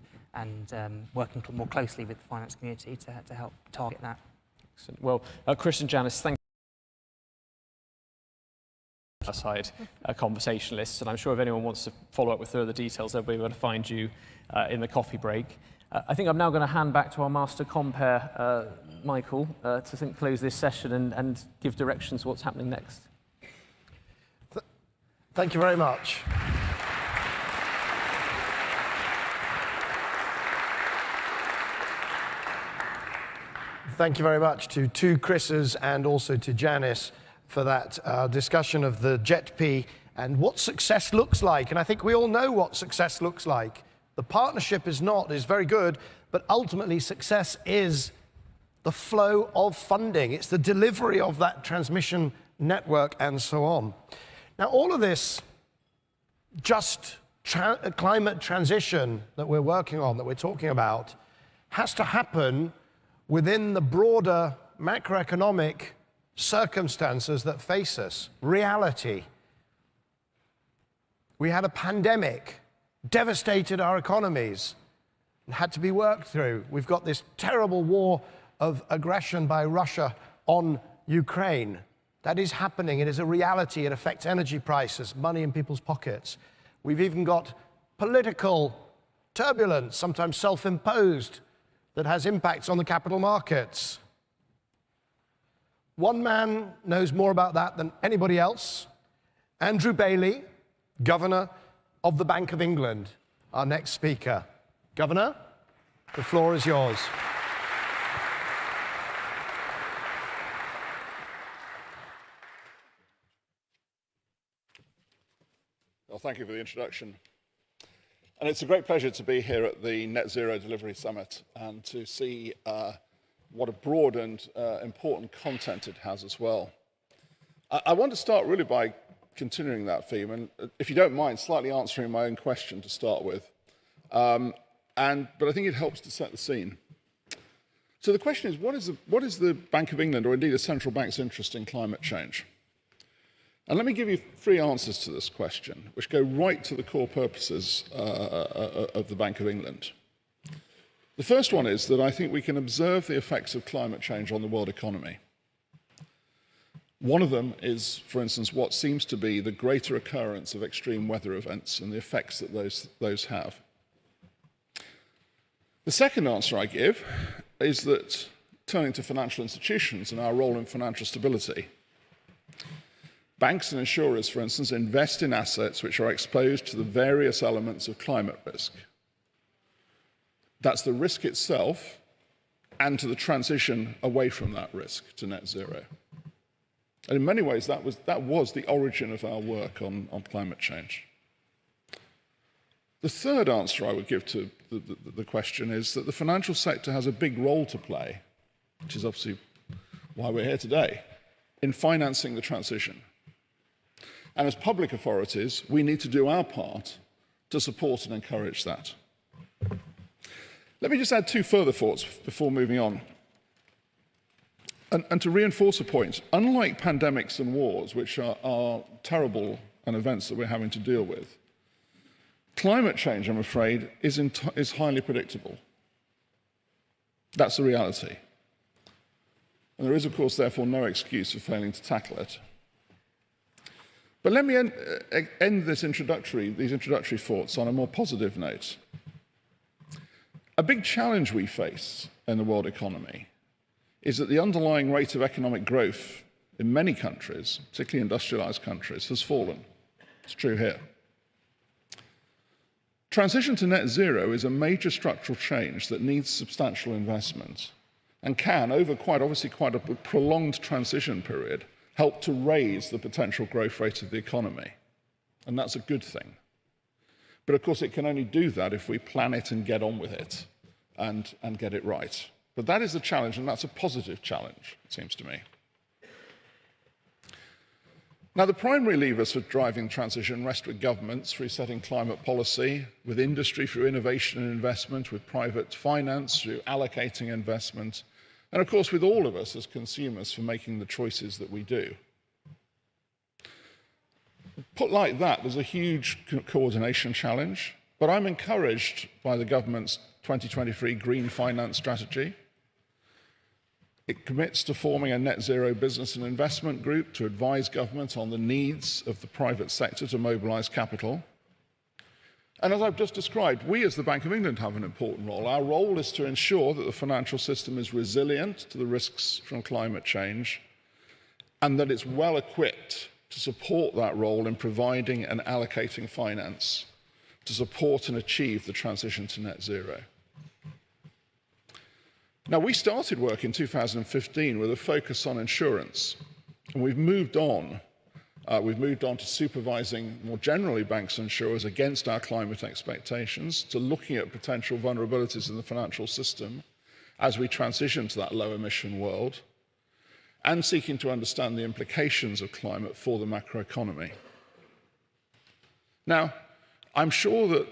working more closely with the finance community to help target that. Excellent. Well, Chris and Janice, thank you. Aside conversationalists, and I'm sure if anyone wants to follow up with further details, they'll be able to find you in the coffee break. I think I'm now going to hand back to our master compere, Michael, to close this session and give directions to what's happening next. Thank you very much. Thank you very much to two Chris's and also to Janice for that discussion of the JET-P and what success looks like. And I think we all know what success looks like. The partnership is very good, but ultimately success is the flow of funding. It's the delivery of that transmission network and so on. Now, all of this just climate transition that we're working on, that we're talking about, has to happen within the broader macroeconomic circumstances that face us, reality. We had a pandemic, devastated our economies, and had to be worked through. We've got this terrible war of aggression by Russia on Ukraine. That is happening. It is a reality. It affects energy prices, money in people's pockets. We've even got political turbulence, sometimes self-imposed, that has impacts on the capital markets. One man knows more about that than anybody else. Andrew Bailey, Governor of the Bank of England, our next speaker. Governor, the floor is yours. Well, thank you for the introduction. And it's a great pleasure to be here at the Net Zero Delivery Summit and to see what a broad and important content it has as well. I want to start really by continuing that theme, and if you don't mind, slightly answering my own question to start with. But I think it helps to set the scene. So the question is, what is the Bank of England, or indeed a central bank's interest in climate change? And let me give you three answers to this question, which go right to the core purposes of the Bank of England. The first one is that I think we can observe the effects of climate change on the world economy. One of them is, for instance, what seems to be the greater occurrence of extreme weather events and the effects that those have. The second answer I give is that, turning to financial institutions and our role in financial stability, banks and insurers, for instance, invest in assets which are exposed to the various elements of climate risk. That's the risk itself and to the transition away from that risk to net zero. And in many ways, that was the origin of our work on climate change. The third answer I would give to the question is that the financial sector has a big role to play, which is obviously why we're here today, in financing the transition. And as public authorities, we need to do our part to support and encourage that. Let me just add two further thoughts before moving on. And to reinforce a point, unlike pandemics and wars, which are terrible and events that we're having to deal with, climate change, I'm afraid, is highly predictable. That's the reality. And there is, of course, therefore, no excuse for failing to tackle it. But let me end these introductory thoughts on a more positive note. A big challenge we face in the world economy is that the underlying rate of economic growth in many countries, particularly industrialized countries, has fallen. It's true here. Transition to net zero is a major structural change that needs substantial investment and can, over quite a prolonged transition period, help to raise the potential growth rate of the economy. And that's a good thing. But of course, it can only do that if we plan it and get on with it and get it right. But that is the challenge, and that's a positive challenge, it seems to me. Now, the primary levers for driving transition rest with governments through setting climate policy, with industry through innovation and investment, with private finance through allocating investment, and of course with all of us as consumers for making the choices that we do. Put like that, there's a huge coordination challenge, but I'm encouraged by the government's 2023 Green Finance Strategy. It commits to forming a net zero business and investment group to advise government on the needs of the private sector to mobilise capital. And as I've just described, we as the Bank of England have an important role. Our role is to ensure that the financial system is resilient to the risks from climate change and that it's well equipped to support that role in providing and allocating finance to support and achieve the transition to net zero. Now, we started work in 2015 with a focus on insurance, and we've moved on. We've moved on to supervising more generally banks and insurers against our climate expectations, to looking at potential vulnerabilities in the financial system as we transition to that low emission world, and seeking to understand the implications of climate for the macroeconomy. Now, I'm sure that,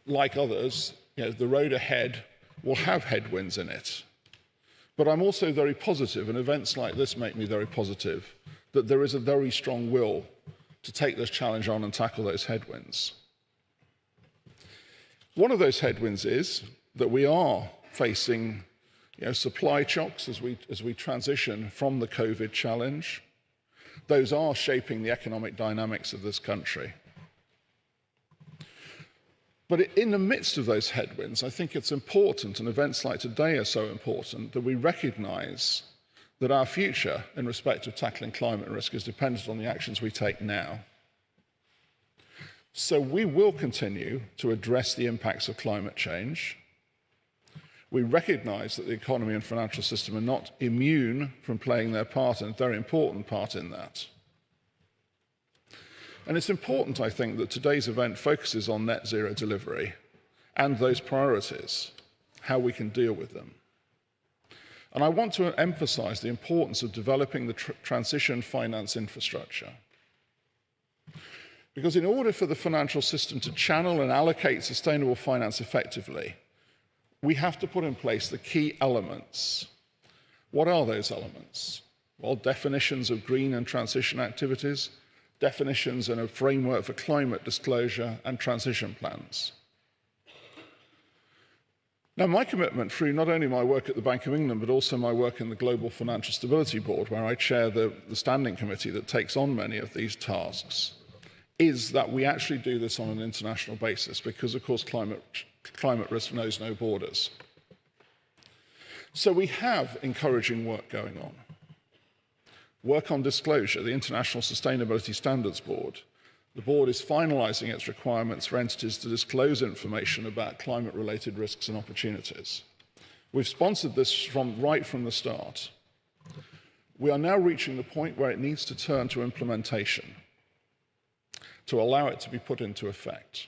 like others, the road ahead will have headwinds in it. But I'm also very positive, and events like this make me very positive, that there is a very strong will to take this challenge on and tackle those headwinds. One of those headwinds is that we are facing supply shocks as we transition from the COVID challenge. Those are shaping the economic dynamics of this country. But in the midst of those headwinds, I think it's important, and events like today are so important, that we recognise that our future in respect of tackling climate risk is dependent on the actions we take now. So we will continue to address the impacts of climate change. We recognise that the economy and financial system are not immune from playing their part, and a very important part in that. And it's important, I think, that today's event focuses on net zero delivery and those priorities, how we can deal with them. And I want to emphasise the importance of developing the transition finance infrastructure. Because in order for the financial system to channel and allocate sustainable finance effectively, we have to put in place the key elements. What are those elements? Well, definitions of green and transition activities, definitions and a framework for climate disclosure and transition plans. Now, my commitment through not only my work at the Bank of England, but also my work in the Global Financial Stability Board, where I chair the standing committee that takes on many of these tasks, is that we actually do this on an international basis, because, of course, climate risk knows no borders. So we have encouraging work going on. Work on disclosure, the International Sustainability Standards Board, The board is finalising its requirements for entities to disclose information about climate-related risks and opportunities. We've sponsored this right from the start. We are now reaching the point where it needs to turn to implementation to allow it to be put into effect.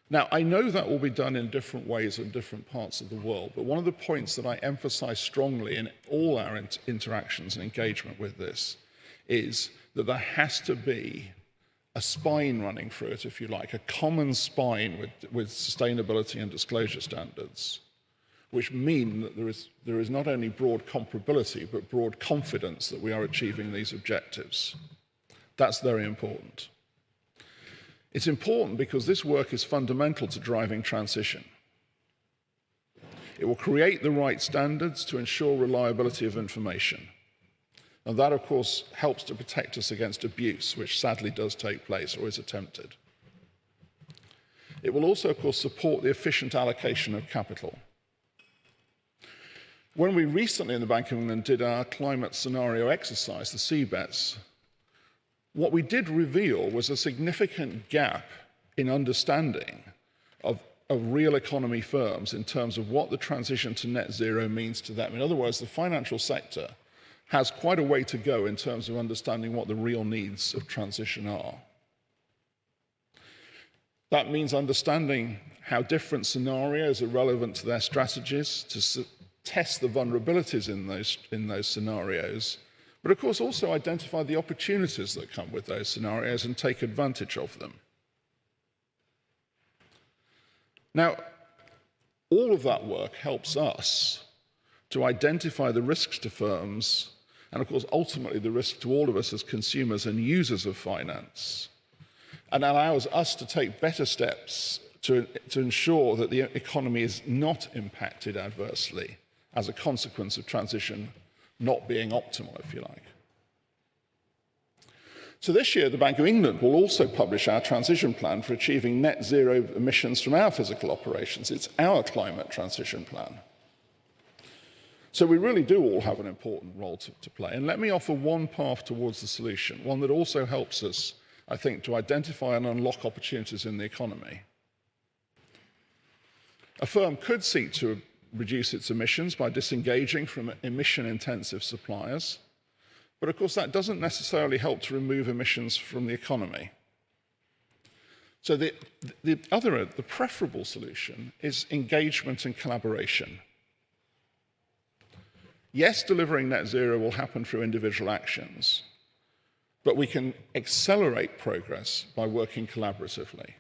Now, I know that will be done in different ways in different parts of the world, but one of the points that I emphasize strongly in all our interactions and engagement with this is that there has to be a spine running through it, if you like, a common spine with sustainability and disclosure standards, which mean that there is not only broad comparability, but broad confidence that we are achieving these objectives. That's very important. It's important because this work is fundamental to driving transition. It will create the right standards to ensure reliability of information. And that, of course, helps to protect us against abuse, which sadly does take place or is attempted. It will also, of course, support the efficient allocation of capital. When we recently in the Bank of England did our climate scenario exercise, the CBETS, what we did reveal was a significant gap in understanding of real economy firms in terms of what the transition to net zero means to them. In other words, the financial sector has quite a way to go in terms of understanding what the real needs of transition are. That means understanding how different scenarios are relevant to their strategies, to test the vulnerabilities in those scenarios, but of course also identify the opportunities that come with those scenarios and take advantage of them. Now, all of that work helps us to identify the risks to firms and of course ultimately the risk to all of us as consumers and users of finance, and allows us to take better steps to ensure that the economy is not impacted adversely as a consequence of transition not being optimal, if you like. So this year, the Bank of England will also publish our transition plan for achieving net zero emissions from our physical operations. It's our climate transition plan. So we really do all have an important role to play. And let me offer one path towards the solution, one that also helps us, I think, to identify and unlock opportunities in the economy. A firm could seek to reduce its emissions by disengaging from emission-intensive suppliers. But of course, that doesn't necessarily help to remove emissions from the economy. So the preferable solution is engagement and collaboration. Yes, delivering net zero will happen through individual actions, but we can accelerate progress by working collaboratively.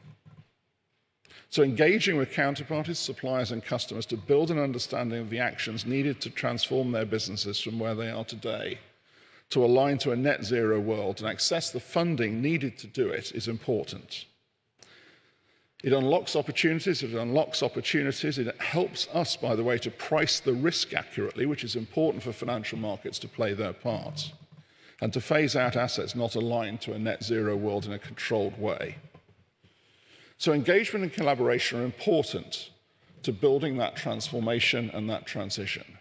So engaging with counterparties, suppliers and customers to build an understanding of the actions needed to transform their businesses from where they are today to align to a net zero world and access the funding needed to do it is important. It unlocks opportunities, It helps us, by the way, to price the risk accurately, which is important for financial markets to play their part, and to phase out assets not aligned to a net zero world in a controlled way. So engagement and collaboration are important to building that transformation and that transition.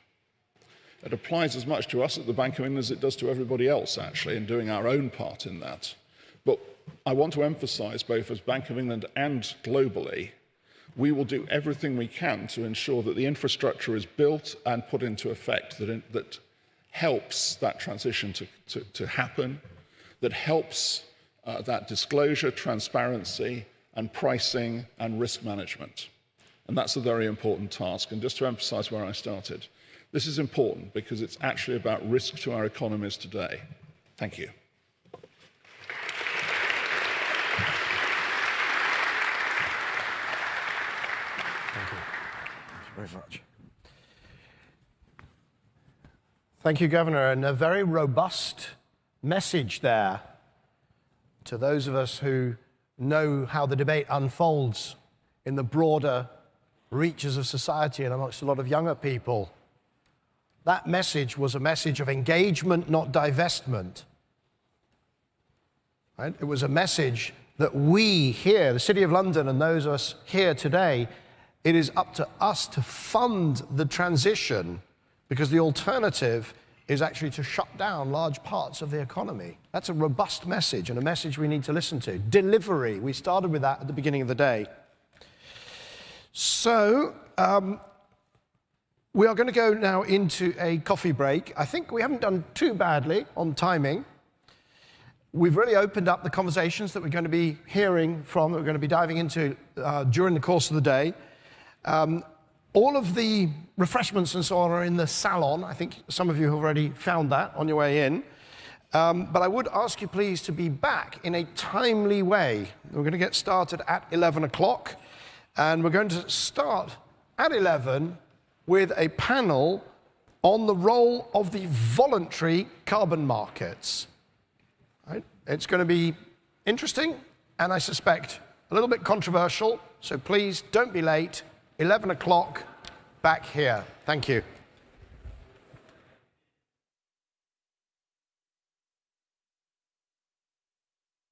It applies as much to us at the Bank of England as it does to everybody else, actually, in doing our own part in that. But I want to emphasize, both as Bank of England and globally, we will do everything we can to ensure that the infrastructure is built and put into effect that helps that transition to happen, that helps that disclosure, transparency, and pricing and risk management. And that's a very important task. And just to emphasize where I started, this is important because it's actually about risk to our economies today. Thank you. Thank you. Thank you very much. Thank you, Governor, and a very robust message there to those of us who know how the debate unfolds in the broader reaches of society and amongst a lot of younger people. That message was a message of engagement, not divestment. Right? It was a message that we here, the City of London and those of us here today, it is up to us to fund the transition because the alternative is actually to shut down large parts of the economy. That's a robust message and a message we need to listen to. Delivery, we started with that at the beginning of the day. So, we are going to go now into a coffee break. I think we haven't done too badly on timing. We've really opened up the conversations that we're going to be hearing from, that we're going to be diving into during the course of the day. All of the refreshments and so on are in the salon. I think some of you have already found that on your way in. But I would ask you please to be back in a timely way. We're going to get started at 11 o'clock. And we're going to start at 11 with a panel on the role of the voluntary carbon markets. Right? It's going to be interesting and I suspect a little bit controversial. So please don't be late. 11 o'clock back here. Thank you.